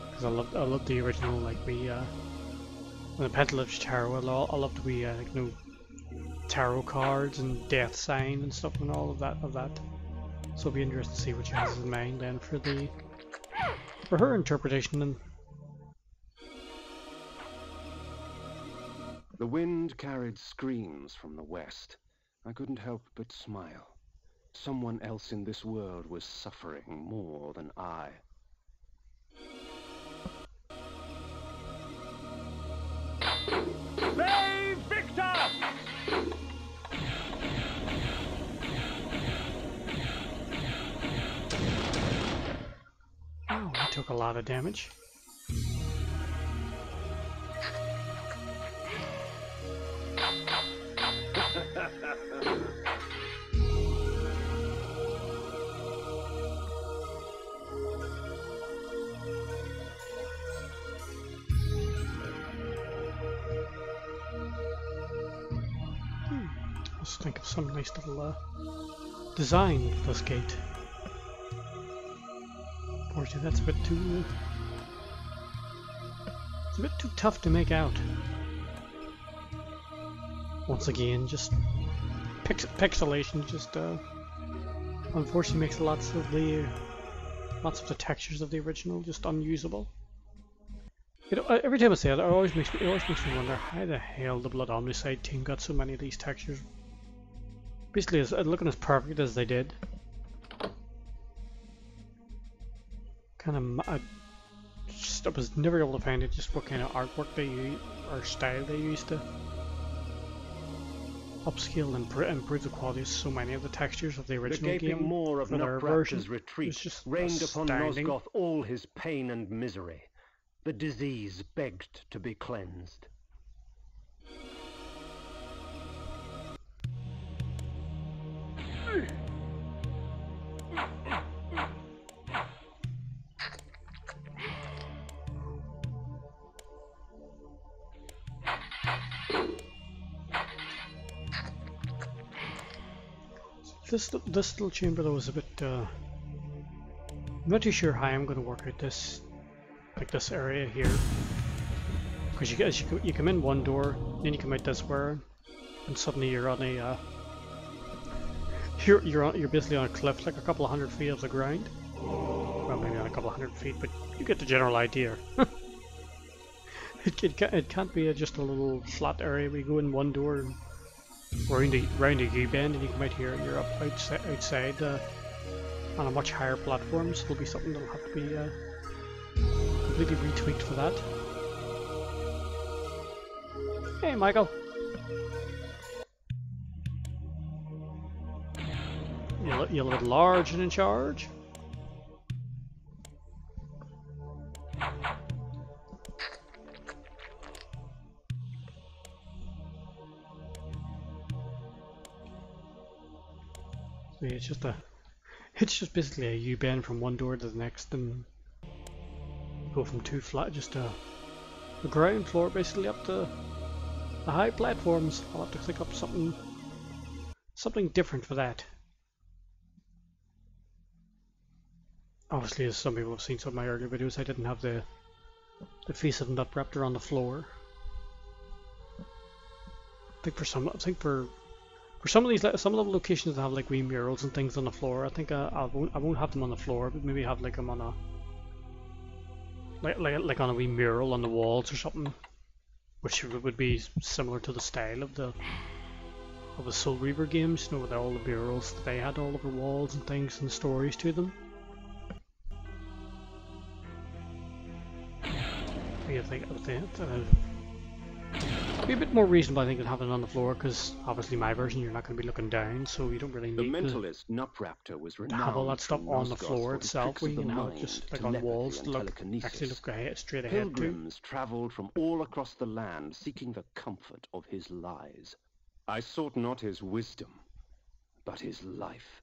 Because I love the original, like the Pendulous Tarot. I love the like, you know, tarot cards and death sign and stuff and all of that. So it'll be interesting to see what she has in mind then for her interpretation. And the wind carried screams from the west. I couldn't help but smile. Someone else in this world was suffering more than I. Save Victor! oh, I took a lot of damage. Let's think of some nice little design for this gate. Unfortunately, that's a bit too. It's a bit too tough to make out. Once again, just pixelation. Just unfortunately makes lots of the textures of the original just unusable. You know, every time I say it, it always makes me wonder how the hell the Blood Omnicide team got so many of these textures. Basically, looking as perfect as they did. I was never able to find just what kind of artwork they use or style they used to upscale and improve the quality of so many of the textures of the original the gaping game. maw of Nutcracker's retreat just rained upon astounding. Nosgoth all his pain and misery. The disease begged to be cleansed. This little chamber though was a bit. I'm not too sure how I'm going to work out this, like this area here, because you come in one door, then you come out this way, and suddenly you're on a You're basically on a cliff, like a couple of 100 feet off the ground. Well, maybe not a couple of 100 feet, but you get the general idea. It can't be just a little flat area. We go in one door and round a U-bend, and you come out here and you're up outside on a much higher platform. So there'll be something that'll have to be completely retweaked for that. Hey, Michael. You're a little large and in charge. So yeah, it's just basically a U-bend from one door to the next, and go from two flat, just the ground floor basically up to the high platforms. I'll have to click up something different for that. Obviously, as some people have seen some of my earlier videos, I didn't have the face of the raptor on the floor. I think for some of these, some of the locations that have like wee murals and things on the floor, I think I won't have them on the floor, but maybe have like them on a like on a wee mural on the walls or something, which would be similar to the style of the Soul Reaver games, you know, with all the murals that they had all over walls and things and stories to them. I think be a bit more reasonable, I think, than having it on the floor, because obviously my version you're not going to be looking down, so you don't really need the mentalist Nupraptor was to have all that stuff on the floor itself, where you can have it just like on walls to actually look ahead, straight ahead to. Pilgrims travelled from all across the land seeking the comfort of his lies. I sought not his wisdom, but his life.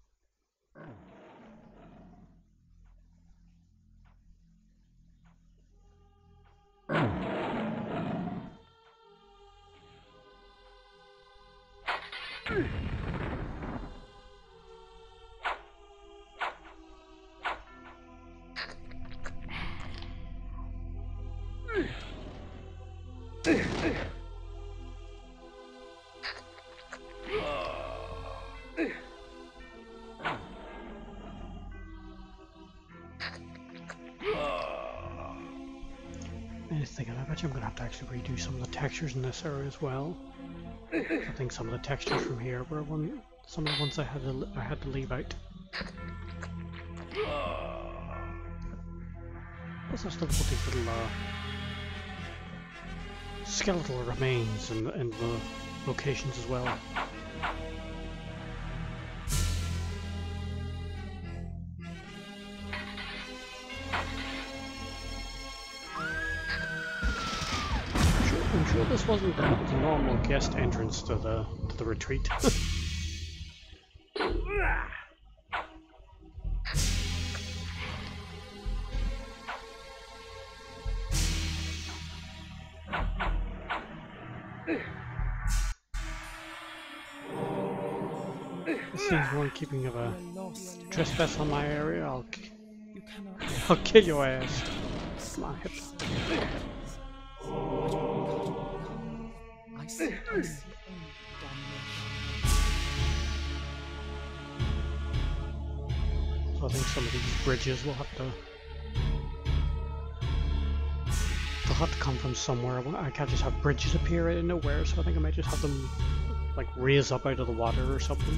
I was thinking, I bet you I'm going to have to actually redo some of the textures in this area as well. I think some of the textures from here were some of the ones I had to leave out. Plus I still got these little skeletal remains in the locations as well. I'm sure this wasn't the normal guest entrance to the retreat. This seems more in keeping of a trespass on my area. I'll kill your ass. Come on, hit. So I think some of these bridges will have to come from somewhere. I can't just have bridges appear out of nowhere, so I think I might just have them like raise up out of the water or something.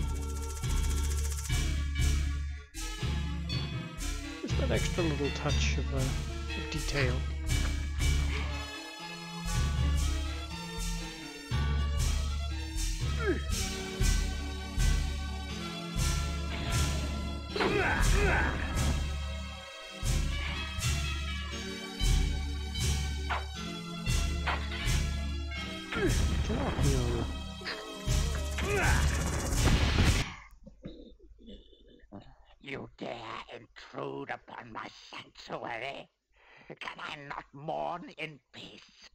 Just that extra little touch of detail. Get off me, Omen. You dare intrude upon my sanctuary? Can I not mourn in peace?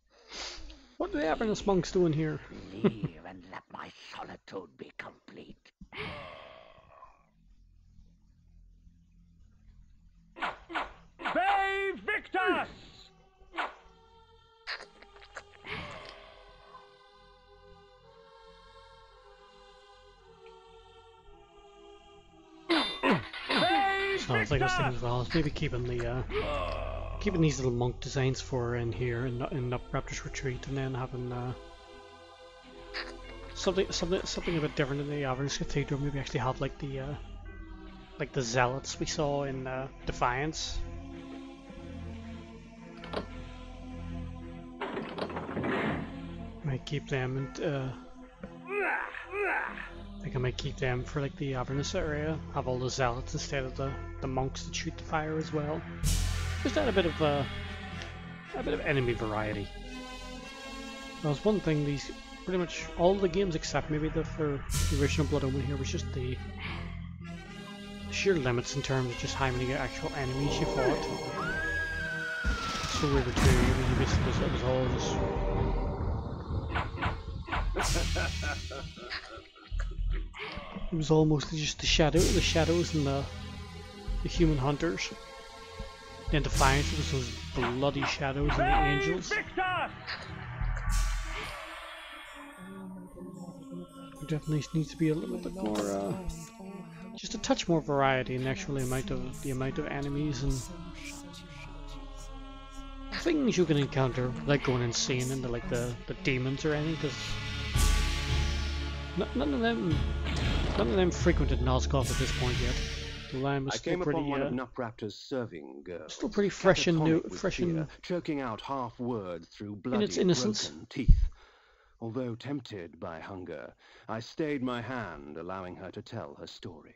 What do the Avernus monks doing here? Leave and let my solitude be complete. Be Victus! No, it's like I was thinking as well. It's maybe keeping these little monk designs for in here in Raptor's Retreat, and then having something a bit different in the Avernus Cathedral. Maybe actually have like the zealots we saw in Defiance. Might keep them, and I think I might keep them for like the Avernus area. Have all the zealots instead of the monks that shoot the fire as well. Just add a bit of enemy variety. That was one thing. These pretty much all the games except maybe for the original Blood Omen here was just the sheer limits in terms of just how many actual enemies you fought. So River 2, I mean, basically it was all just. It was almost just the shadows and the human hunters. Then Defiance, it was those bloody shadows and the angels. There definitely needs to be a little bit more, just a touch more variety in the actual amount of enemies and things you can encounter, like going insane into like the demons or anything, because none of them frequented Nosgoth at this point yet. The line was still pretty, one of Nupraptor's serving girls, still pretty fresh and new, choking out half words through bloody, in its innocence. Broken teeth. Although tempted by hunger, I stayed my hand, allowing her to tell her story.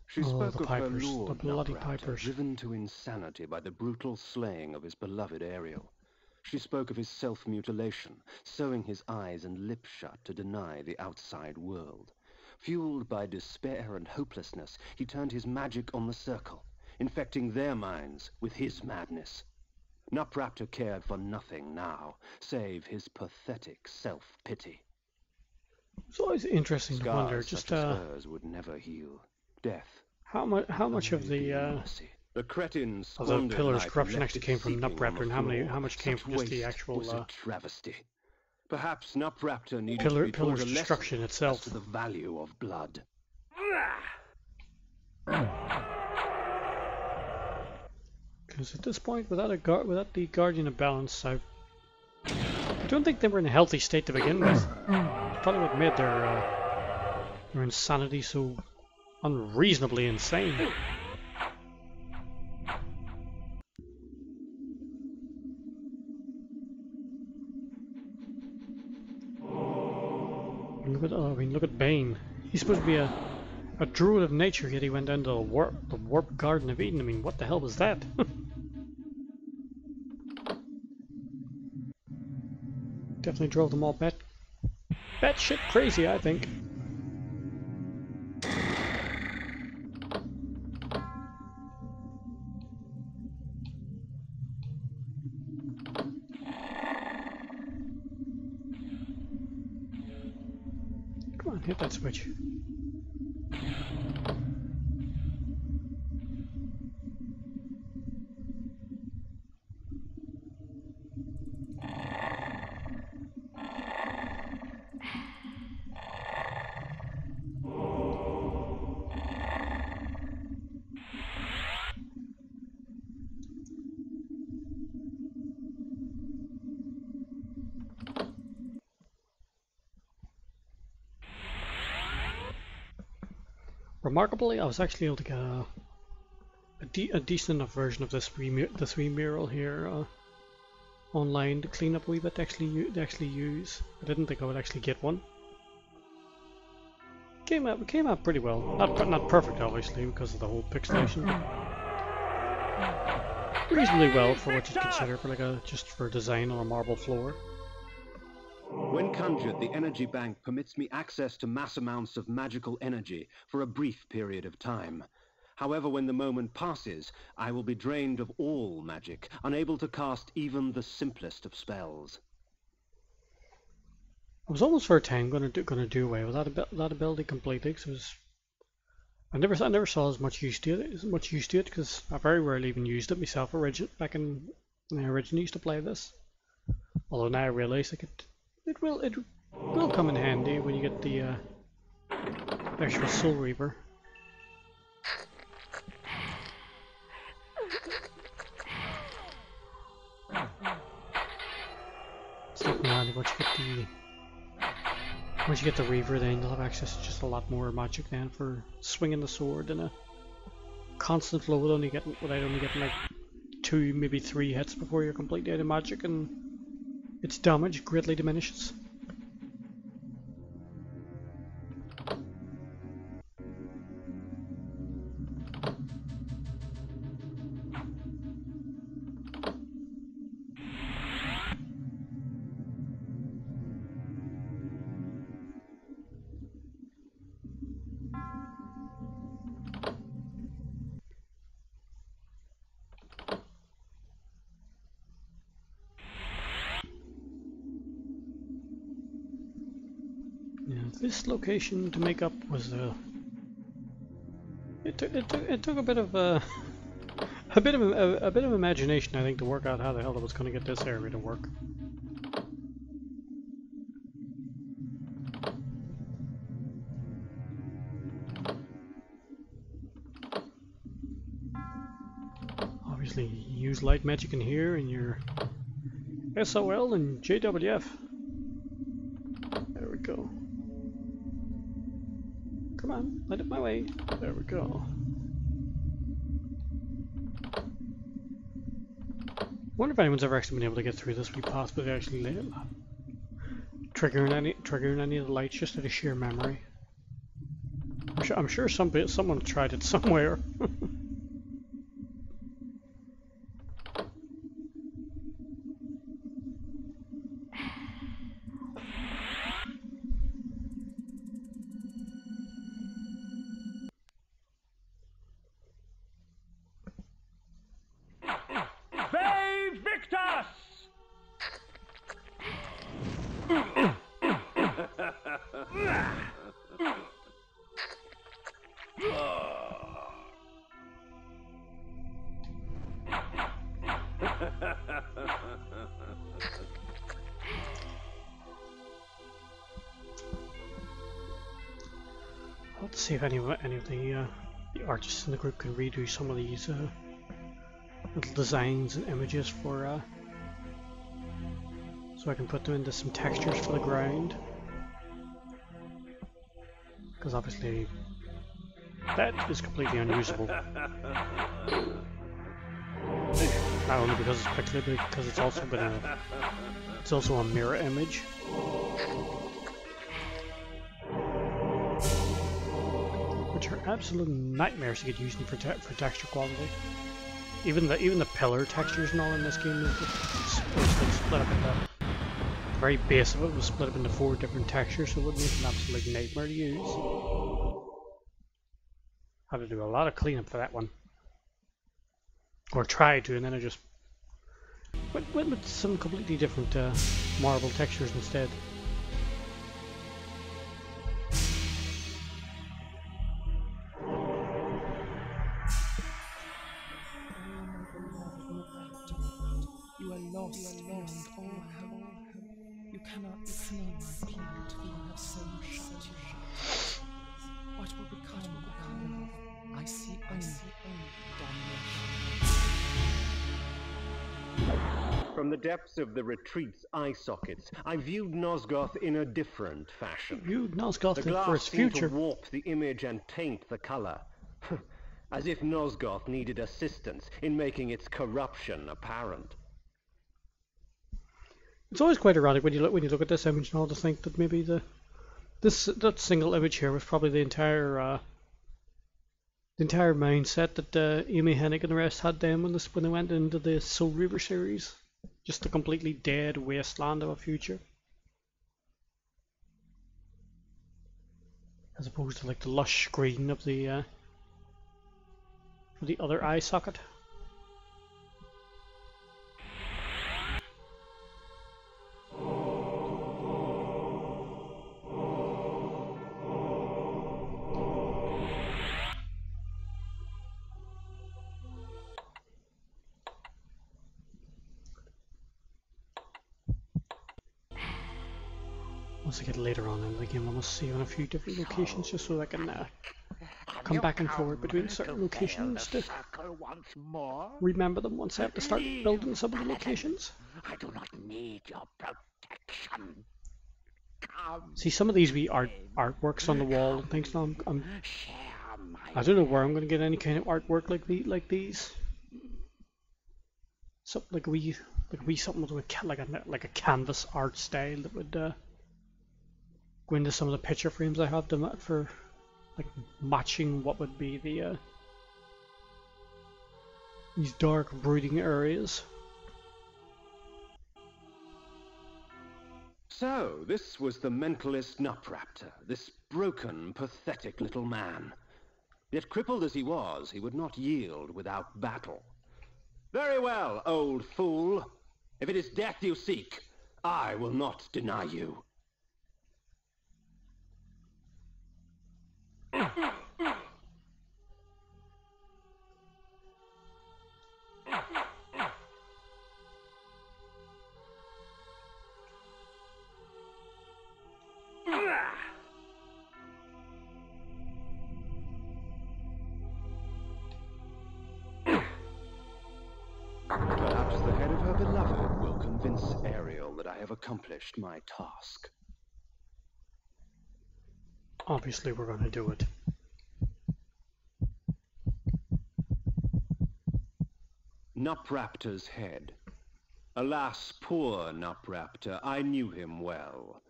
She spoke of her lord, the bloody pipers, driven to insanity by the brutal slaying of his beloved Ariel. She spoke of his self-mutilation, sewing his eyes and lips shut to deny the outside world. Fueled by despair and hopelessness, he turned his magic on the circle, infecting their minds with his madness. Nupraptor cared for nothing now, save his pathetic self-pity. It's always interesting to wonder, just such as hers would never heal. Death. How much of the cretins of the Pillar's corruption actually came from Nupraptor, and how much came from just the actual travesty. Perhaps Nupraptor needed Pillar's destruction itself. To the value of blood. Because at this point, without the Guardian of Balance, I don't think they were in a healthy state to begin with. It's probably what made their insanity so unreasonably insane. Look at Bane. He's supposed to be a druid of nature, yet he went down to the warp Garden of Eden. I mean, what the hell was that? Definitely drove them all batshit crazy, I think. Come on, hit that switch. Remarkably, I was actually able to get a decent enough version of this mural here online to clean up a wee bit to actually use. I didn't think I would actually get one. Came out pretty well. Not perfect, obviously, because of the whole pixelation. But reasonably well for what you'd consider for just for design on a marble floor. When conjured, the energy bank permits me access to mass amounts of magical energy for a brief period of time. However, when the moment passes, I will be drained of all magic, unable to cast even the simplest of spells. I was almost for a time going to do away with that ability completely, because I never saw as much use to it, because I very rarely even used it myself back when I originally used to play this. Although now I realise it will come in handy when you get the actual Soul Reaper. handy once you get the Reaver, then you'll have access to just a lot more magic then for swinging the sword in a constant flow without only getting like 2, maybe 3 hits before you're completely out of magic, and its damage greatly diminishes. This location to make up was it took a bit of a bit of imagination, I think, to work out how the hell I was going to get this area to work. Obviously, you use light magic in here, and your SOL and JWF. There we go. Come on, light up my way. There we go. Wonder if anyone's ever actually been able to get through this wee path without actually triggering any of the lights just out of sheer memory. I'm sure someone tried it somewhere. Let's see if any of the artists in the group can redo some of these little designs and images for so I can put them into some textures for the ground, because obviously that is completely unusable. Not only because it's pixelated, but because it's also a mirror image. Which are absolute nightmares to get used for texture quality. Even the pillar textures and all in this game is split up into, the very base of it was split up into 4 different textures, so it would make an absolute nightmare to use. Had to do a lot of cleanup for that one, or tried to, and then I just went with some completely different marble textures instead. You are lost beyond all help. You cannot see my plant, for you have so shut you. What will become of you? I see only domination. From the depths of the retreat's eye sockets, I viewed Nosgoth in a different fashion. Viewed Nosgoth the for glass its seemed future. to warp the image and taint the color. As if Nosgoth needed assistance in making its corruption apparent. It's always quite ironic when you look at this image and all to think that maybe that single image here was probably the entire mindset that Amy Hennig and the rest had then when they went into the Soul Reaver series. Just a completely dead wasteland of a future, as opposed to like the lush green of the other eye socket. Once I get later on in the game, I must save on a few different locations just so I can come back and forward between certain locations to remember them once I have to start building some of the locations. I do not need your protection. passion. Come, See, some of these wee artworks on the wall and things. Now share my I don't know where I'm going to get any kind of artwork like these. Something like a wee something with like a canvas art style that would go into some of the picture frames I have for like matching what would be the these dark brooding areas. So, this was the mentalist Nupraptor, this broken, pathetic little man. Yet crippled as he was, he would not yield without battle. Very well, old fool. If it is death you seek, I will not deny you. Perhaps the head of her beloved will convince Ariel that I have accomplished my task. Obviously, we're going to do it. Nupraptor's head. Alas, poor Nupraptor, I knew him well.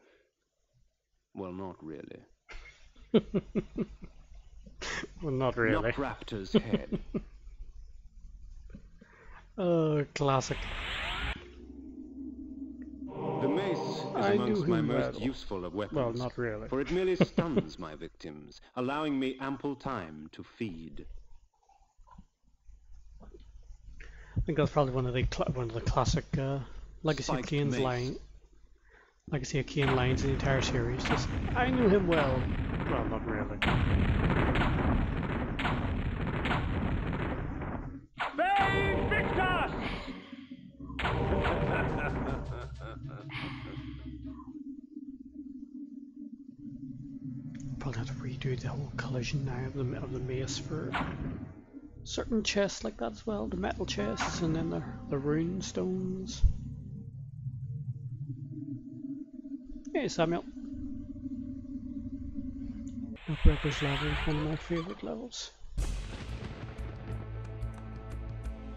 Well, not really. Well, not really. Nupraptor's head. Oh, classic. The mace is I amongst knew my him most well. useful of weapons. Well, not really. For it merely stuns my victims, allowing me ample time to feed. I think that's probably one of the classic Legacy of Kain's Legacy of Kain lines in the entire series. Just, I knew him well. Well, not really. Probably have to redo the whole collision now of the mace for certain chests like that as well, the metal chests and then the rune stones. Hey Samuel. Nupraptor's level is one of my favourite levels.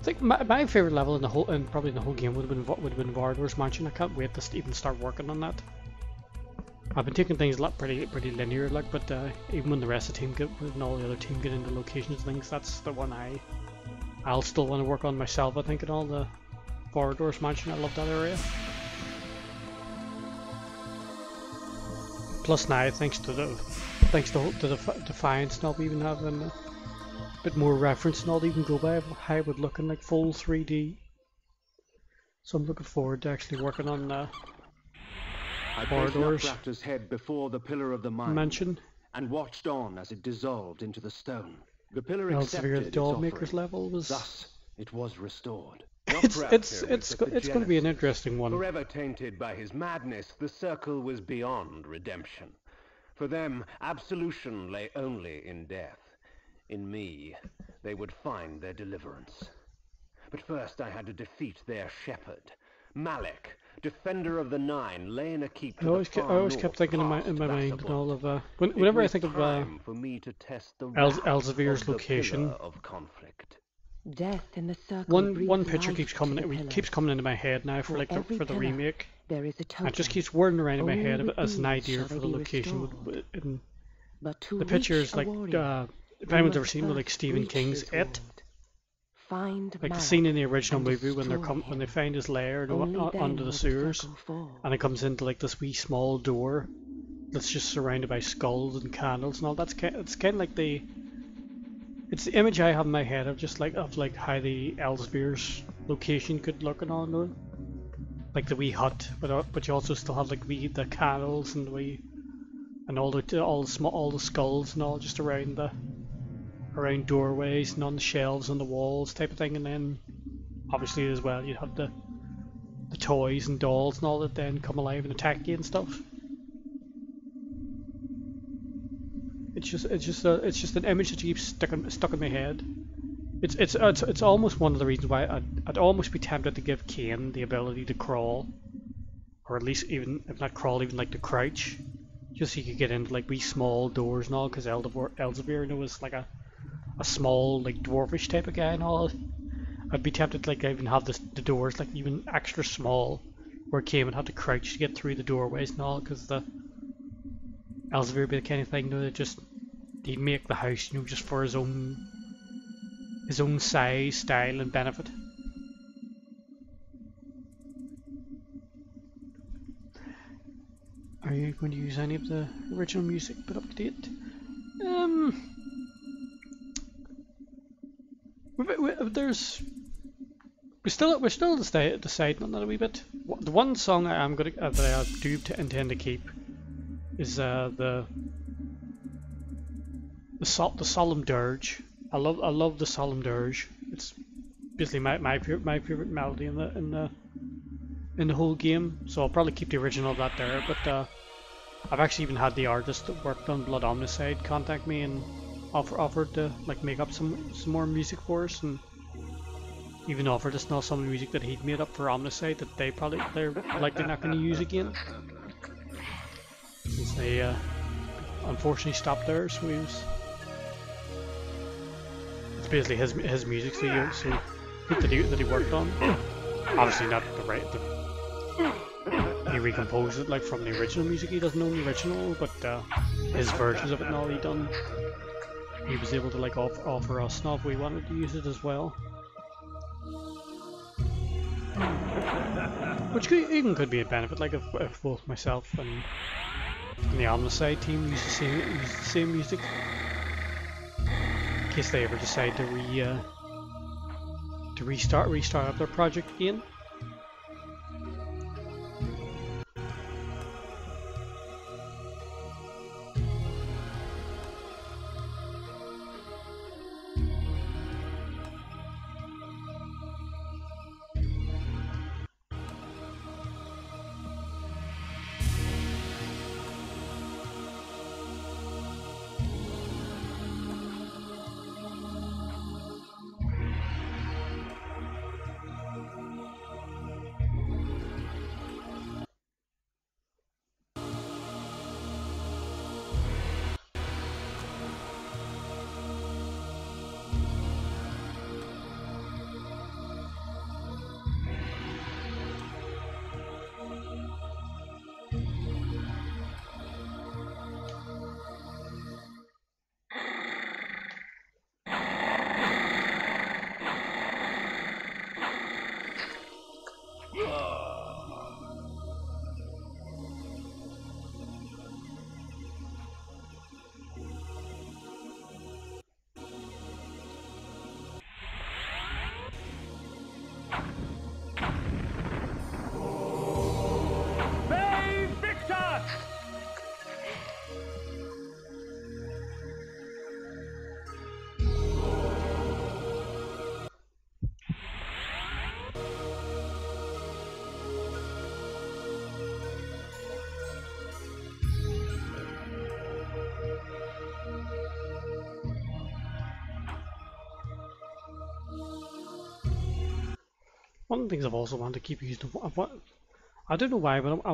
I think my favourite level in the whole, and probably in the whole game would have been Vardor's Mansion. I can't wait to even start working on that. I've been taking things pretty linear, like, but even when the rest of the team when all the other team get into locations and things, that's the one I'll still want to work on myself. I think in all the Vardor's Mansion, I love that area. Plus now, thanks to the Defiance, and I'll be even having a bit more reference and all to even go by how it would look in like full 3D. So I'm looking forward to actually working on I placed Nupraptor's head before the pillar of the mine Mansion and watched on as it dissolved into the stone. The pillar Elsevier, accepted the its doll offering. maker's level was. Thus, it was restored. It's going to be an interesting one. Forever tainted by his madness, the circle was beyond redemption. For them, absolution lay only in death. In me, they would find their deliverance. But first I had to defeat their shepherd. Malek, defender of the Nine, lay in a keep to I always kept thinking in my mind and all of whenever I think of Elsevier's location. Of conflict. Death in the circle. One picture keeps coming into my head now for for the remake. There is a token. It just keeps whirring around in my head as an idea for the location. The picture is like if anyone's ever seen like Stephen King's It. Like the scene in the original movie when they find his lair under the sewers, and it comes into like this wee small door that's just surrounded by skulls and candles and all. It's kind of like it's the image I have in my head of just like how the Elsevier's location could look and all. Like the wee hut, but you also still have like the candles and all the skulls and all just around doorways and on the shelves and the walls type of thing, and then obviously as well you'd have the toys and dolls and all that then come alive and attack you and stuff. It's just an image that keeps stuck in my head. It's almost one of the reasons why I'd almost be tempted to give Kain the ability to crawl, or at least even if not crawl, even like to crouch, just so you could get into like wee small doors and all. Because Elzevir, was like a small like dwarfish type of guy and all. I'd be tempted to like even have the doors like even extra small, where Kain would have to crouch to get through the doorways and all. Because the Elzevir would be the kind of thing, that just he'd make the house, just for his own size, style, and benefit. Are you going to use any of the original music put up to date? We're still deciding on that a wee bit. The one song that I do intend to keep is the Solemn Dirge. I love the Solemn Dirge. It's basically my favorite melody in the whole game. So I'll probably keep the original of that there. But I've actually even had the artist that worked on Blood Omnicide contact me and offered to like make up some more music for us, and even offered us some of the music that he'd made up for Omnicide that they're likely not going to use again, since they unfortunately stopped theirs. So it's basically his music, so that he worked on. Obviously not he recomposed it like from the original music. He doesn't own the original, but his versions of it and all he done, he was able to like offer us now if we wanted to use it as well. Which could be a benefit, like if both myself and the Omnicide team use the same music, in case they ever decide to restart up their project again. One of the things I've also wanted to keep using, I don't know why, but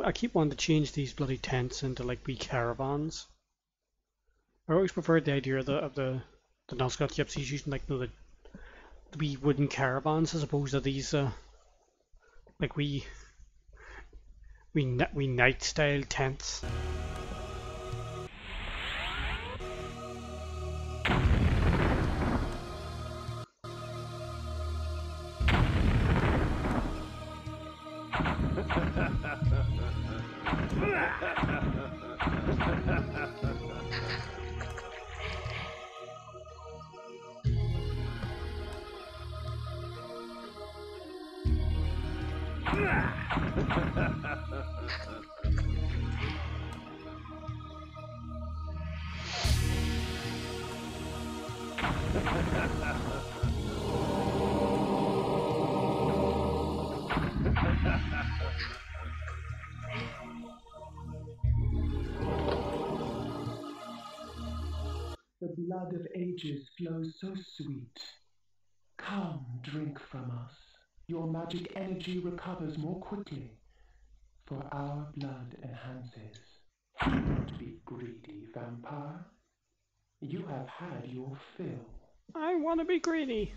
I keep wanting to change these bloody tents into like wee caravans. I always preferred the idea of the non-Scott gypsies using like the wee wooden caravans as opposed to these like wee night style tents. The blood of ages flows so sweet. Come, drink from us. your magic energy recovers more quickly, for our blood enhances. Do not be greedy, vampire. You have had your fill. I want to be greedy.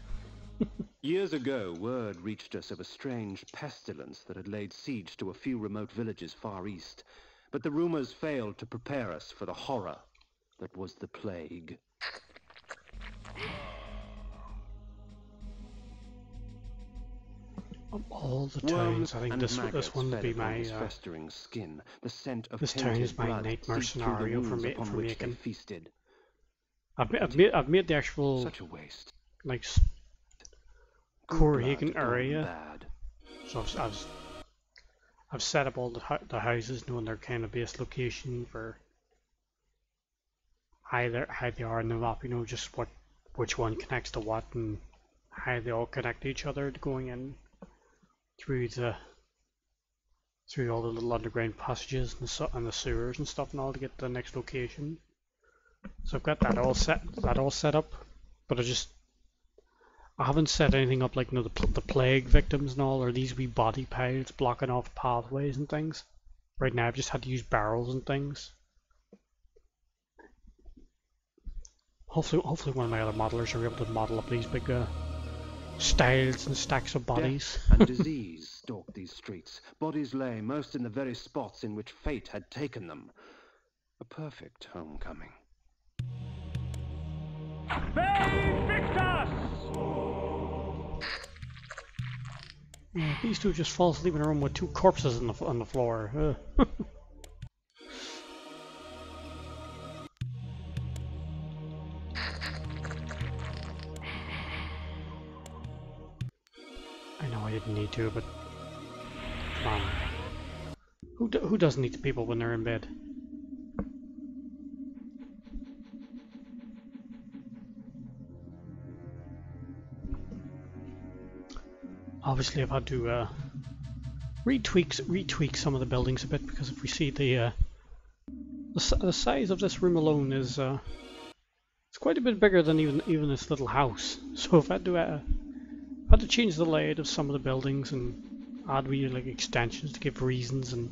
Years ago, word reached us of a strange pestilence that had laid siege to a few remote villages far east, but the rumors failed to prepare us for the horror that was the plague. Of all the Worms towns, I think and this maggots one would fed be upon my his festering skin. The scent of this town tainted is my blood nightmare seeped through the scenario for wounds me upon for which they making. feasted. I've made the actual Such a waste. like Good blood Corehagen gone area, bad. so I've set up all the houses, knowing their kind of base location for how they are in the map. You know, just which one connects to what and how they all connect to each other, going in through all the little underground passages and the sewers and stuff and all to get to the next location. So I've got that all set up, but I haven't set anything up like, you know, the plague victims and all, or these wee body piles blocking off pathways and things. Right now I've just had to use barrels and things. Hopefully one of my other modelers are able to model up these big stiles and stacks of bodies. Death and disease stalked these streets. Bodies lay, most in the very spots in which fate had taken them. A perfect homecoming. Yeah, these two just fall asleep in a room with two corpses on the floor. I know I didn't need to, but come on. Who doesn't eat the people when they're in bed? Obviously, I've had to retweak some of the buildings a bit, because if we see the size of this room alone is it's quite a bit bigger than even this little house. So I've had to change the layout of some of the buildings and add like extensions to give reasons and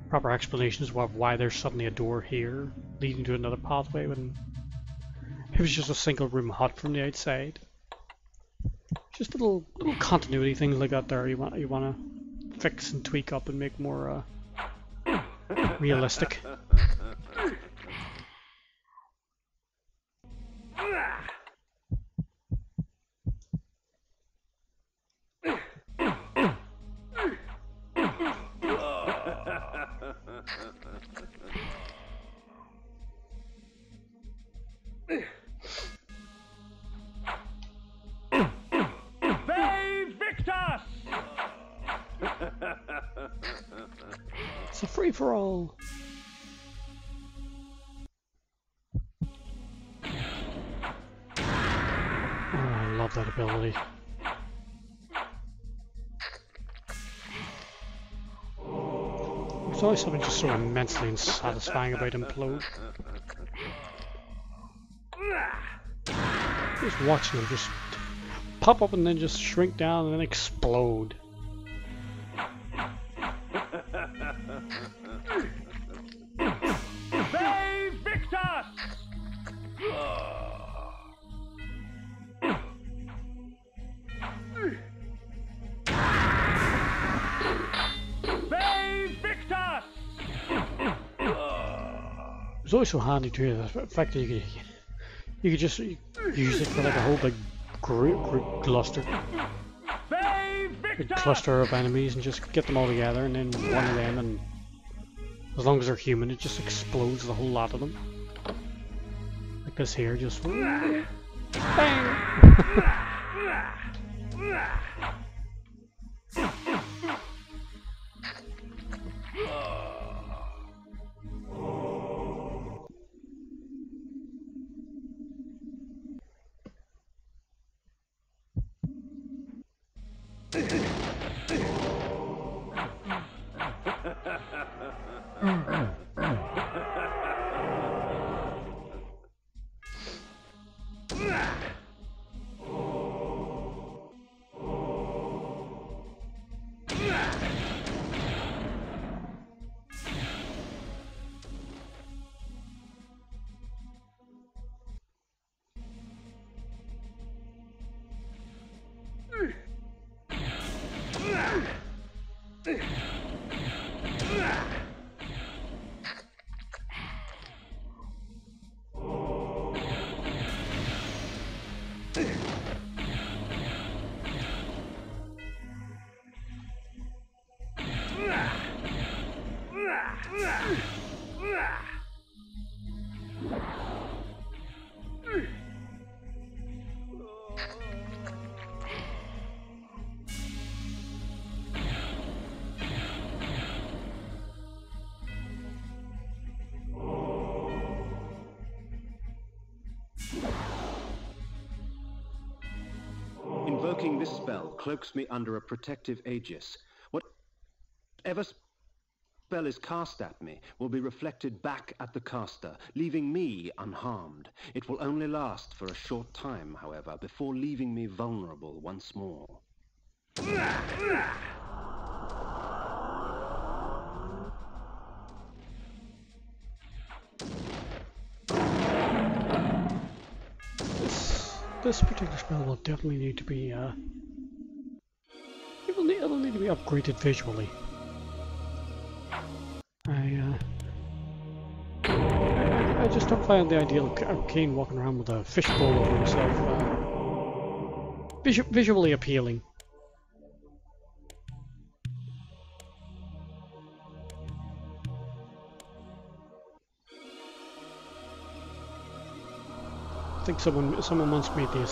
proper explanations of why there's suddenly a door here leading to another pathway when it was just a single room hut from the outside. Just little continuity things like that there you want to fix and tweak up and make more realistic. It's a free-for-all. Oh, I love that ability. There's always something just so immensely satisfying about Implode. Just watching them just pop up and then just shrink down and then explode. It's always so handy too, the fact that you could just use it for like a whole big group cluster. Big cluster of enemies and just get them all together, and then one of them, and as long as they're human, it just explodes the whole lot of them. Like this here, just bang! Invoking this spell cloaks me under a protective aegis. Whatever spell is cast at me will be reflected back at the caster, leaving me unharmed. It will only last for a short time, however, before leaving me vulnerable once more. This particular spell will definitely need to be it'll need to be upgraded visually. I just don't find the idea of Kain walking around with a fishbowl over himself visually appealing. I think someone once made the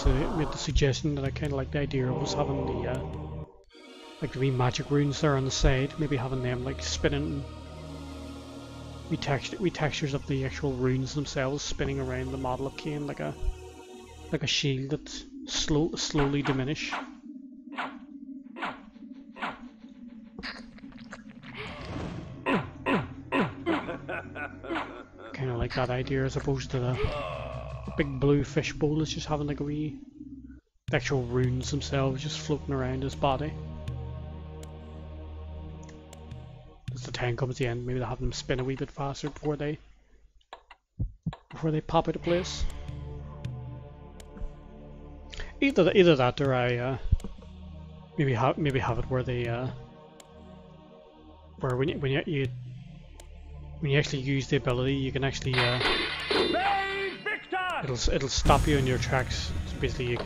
suggestion that I kind of like the idea of us having the like the wee magic runes there on the side, maybe having them like spinning. We textures of the actual runes themselves spinning around the model of Kain like a shield that's slowly diminish. Kind of like that idea as opposed to the big blue fishbowl that's just having like a wee the actual runes themselves just floating around his body. As the time comes to the end, maybe they'll have them spin a wee bit faster before they pop into place. Either that, or I maybe have it where they where when you actually use the ability, you can actually it'll stop you in your tracks. So basically,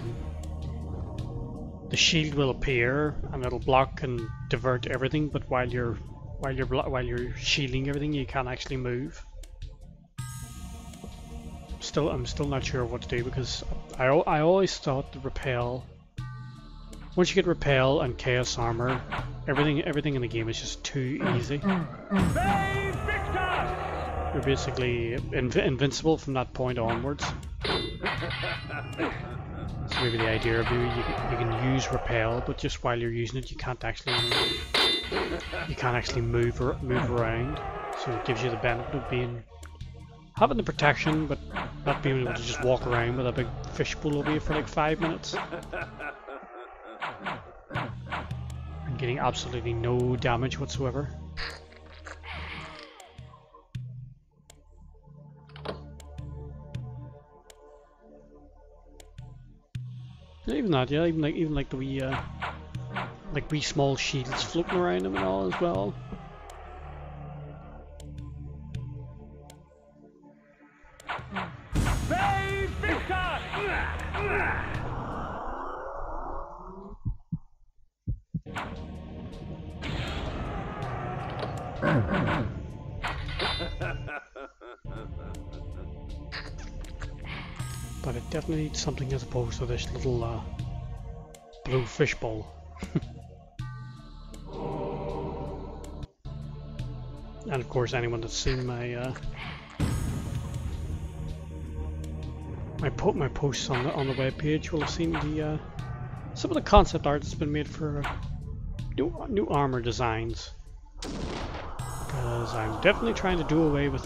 the shield will appear and it'll block and divert everything, but while you're shielding everything, you can't actually move. I'm still not sure what to do, because I always thought the repel, once you get repel and chaos armor, everything in the game is just too easy. You're basically invincible from that point onwards. So maybe the idea of you can use repel, but just while you're using it, you can't actually move around. So it gives you the benefit of having the protection, but not being able to just walk around with a big fishbowl over you for like 5 minutes. And getting absolutely no damage whatsoever. Even that, yeah, even like the wee wee small shields floating around him and all as well. But it definitely needs something as opposed to this little blue fishbowl. And of course, anyone that's seen my my posts on the web page will have seen the some of the concept art that's been made for new armor designs. Because I'm definitely trying to do away with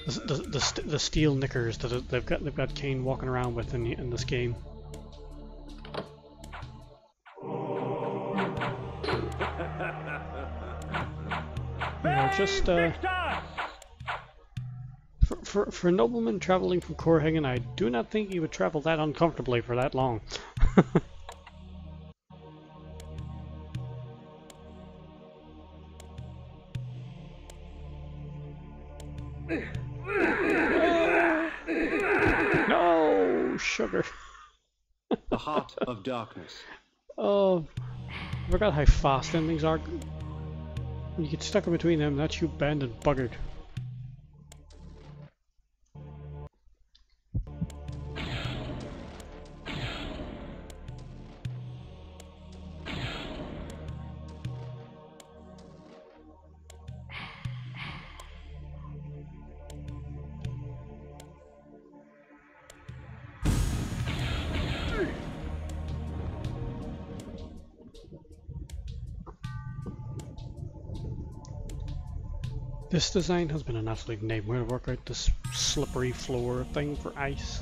the steel knickers that they've got Kain walking around with in this game. You know, just for a nobleman traveling from Korhagen, I do not think he would travel that uncomfortably for that long. No, sugar. The heart of darkness. Oh, I forgot how fast them things are. When you get stuck in between them, that's you banned and buggered. This design has been an absolute nightmare to work out, this slippery floor thing for ice.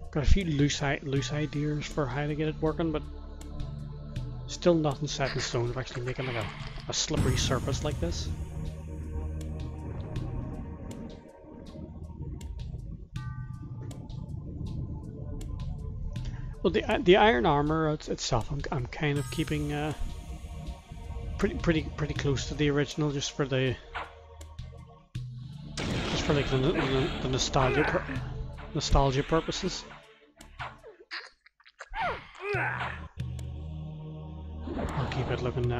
Got a few loose ideas for how to get it working, but still nothing set in stone of actually making like a slippery surface like this. Well, the iron armor itself, I'm kind of keeping pretty close to the original, just for like the nostalgia purposes. I'll keep it looking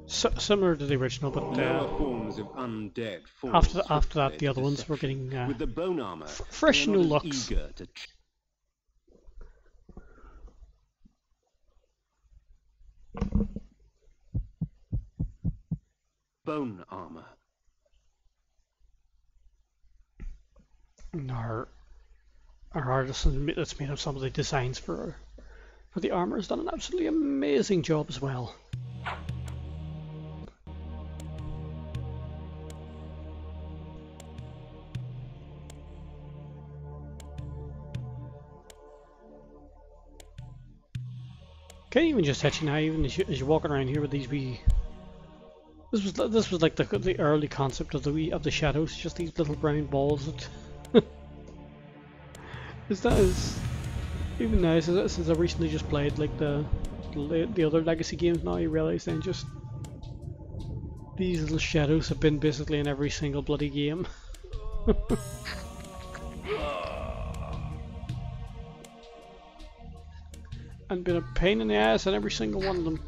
similar to the original, but forms of undead after that, the other ones were getting with the bone armor, fresh new looks. Bone armor. And our artist that's made up some of the designs for the armor has done an absolutely amazing job as well. Can't even just hit you now, even as you're walking around here with these wee. This was like the early concept of the shadows, just these little brown balls that. is even now since I recently just played like the other legacy games, now you realise then just these little shadows have been basically in every single bloody game. And been a pain in the ass in every single one of them.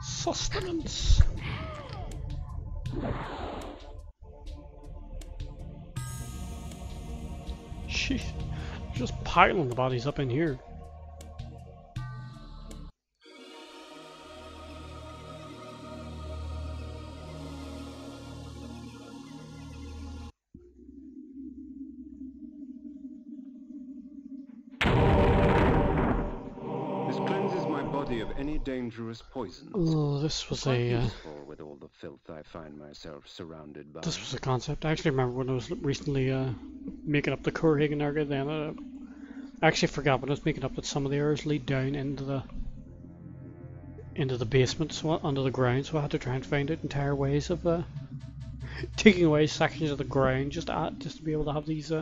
Sustenance. Sheesh, just piling the bodies up in here. Of any dangerous poisons. Oh, this was useful with all the filth I find myself surrounded by. This was a concept. I actually remember when I was recently making up the Courhagen area. Then I actually forgot when I was making up that some of the areas lead down into the basement, so under the ground. So I had to try and find out entire ways of taking away sections of the ground just to be able to have these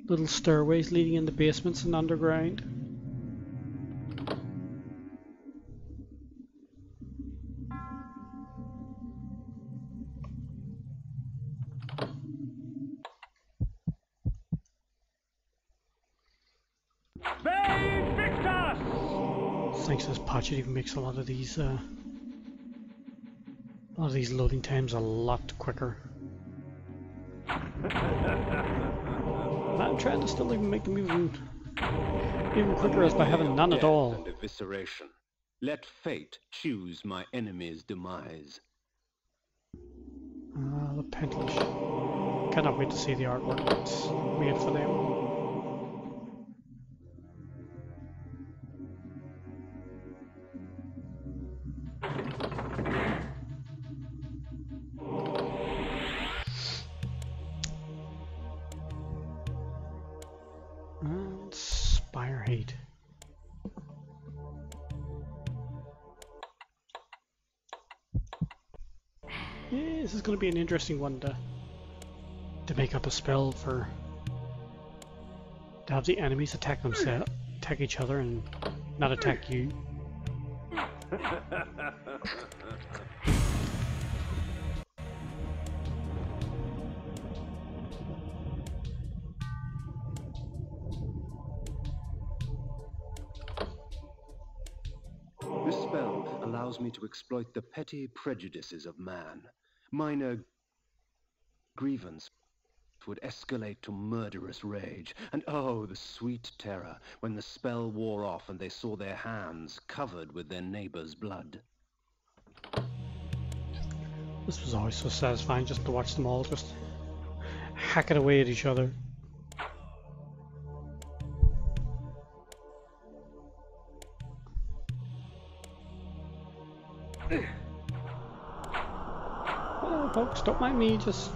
little stairways leading into basements and underground. Thanks to this patch, it even makes a lot of these loading times a lot quicker. I'm trying to still even make them even quicker as by having none at all. And evisceration. Let fate choose my enemy's demise. The Pentlish. Cannot wait to see the artwork that's made for them. Yeah, this is going to be an interesting one to make up a spell for to have the enemies attack themselves, attack each other, and not attack you. This spell allows me to exploit the petty prejudices of man. Minor grievance would escalate to murderous rage, and oh, the sweet terror when the spell wore off and they saw their hands covered with their neighbor's blood. This was always so satisfying just to watch them all just hacking away at each other. Well, folks, don't mind me, just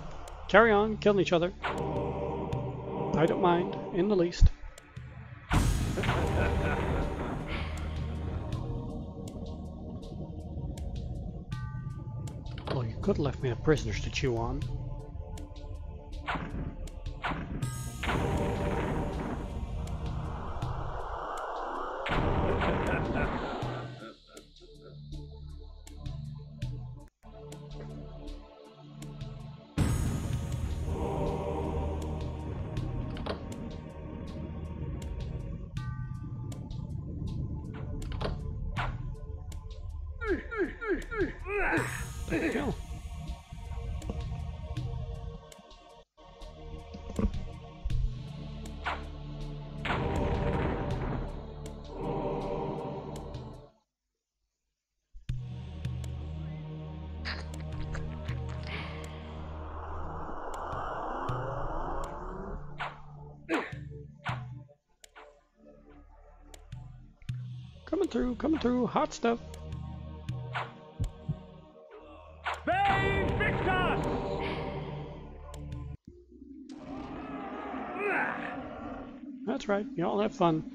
carry on killing each other. I don't mind in the least. Well, you could have left me the prisoners to chew on. There you go. Coming through, hot stuff. That's right, you all have fun.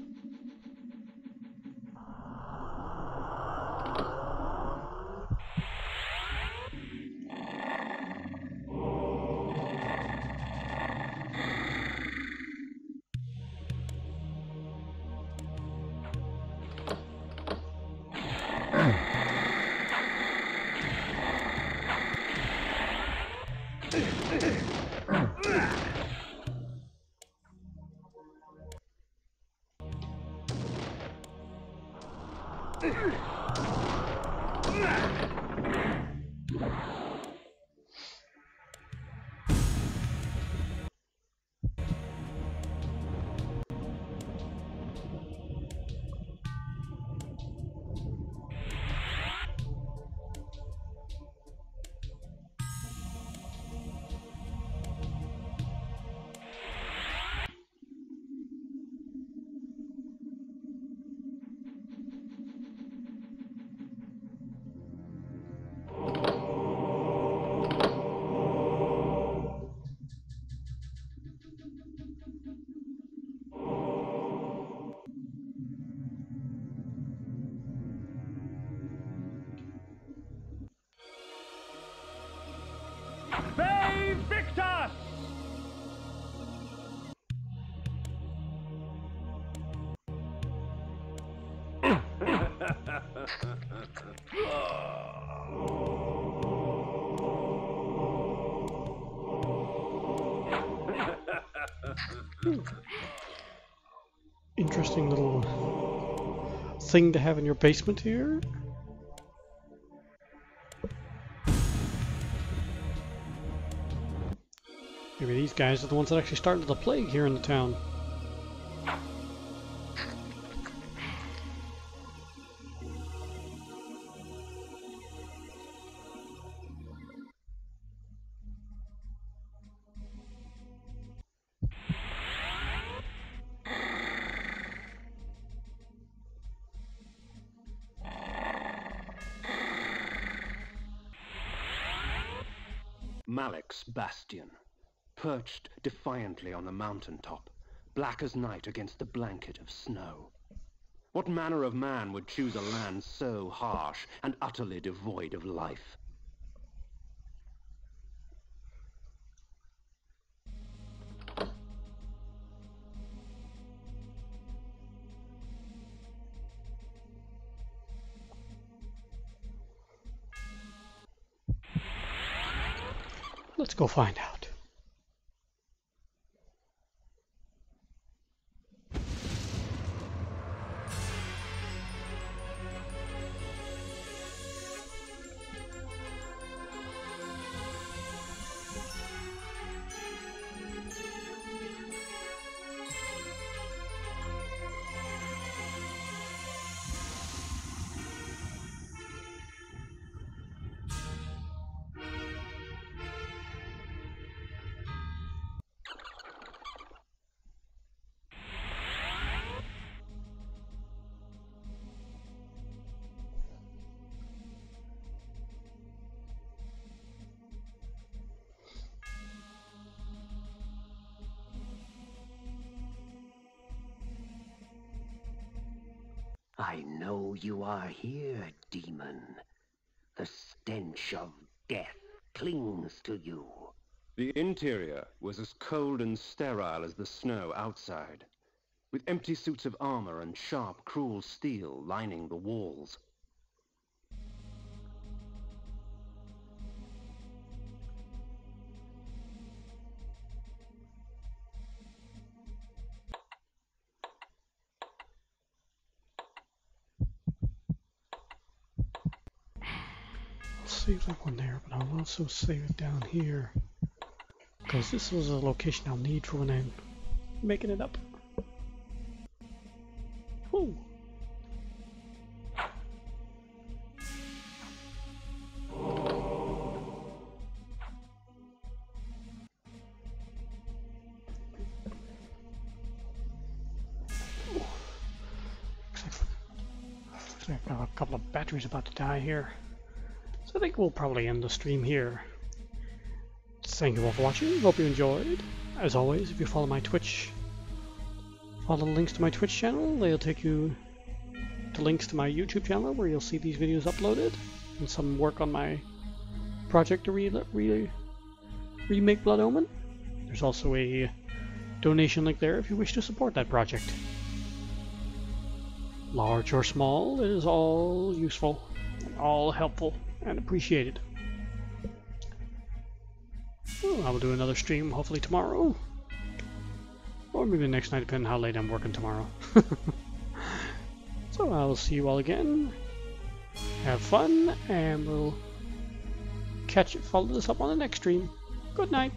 Interesting little thing to have in your basement here. Maybe these guys are the ones that actually started the plague here in the town. Malek's bastion, perched defiantly on the mountaintop, black as night against the blanket of snow. What manner of man would choose a land so harsh and utterly devoid of life? Let's go find out. I know you are here, demon. The stench of death clings to you. The interior was as cold and sterile as the snow outside, with empty suits of armor and sharp, cruel steel lining the walls. I'll save that one there, but I'll also save it down here, because this is a location I'll need for when I'm making it up. Woo! I've got a couple of batteries about to die here, so I think we'll probably end the stream here. Thank you all for watching, hope you enjoyed. As always, if you follow my Twitch, follow the links to my Twitch channel, they'll take you to links to my YouTube channel where you'll see these videos uploaded, and some work on my project to remake Blood Omen. There's also a donation link there if you wish to support that project. Large or small, it is all useful, and all helpful, and appreciated. Well, I will do another stream hopefully tomorrow, or maybe the next night, depending on how late I'm working tomorrow. So I will see you all again. Have fun, and we'll follow this up on the next stream. Good night.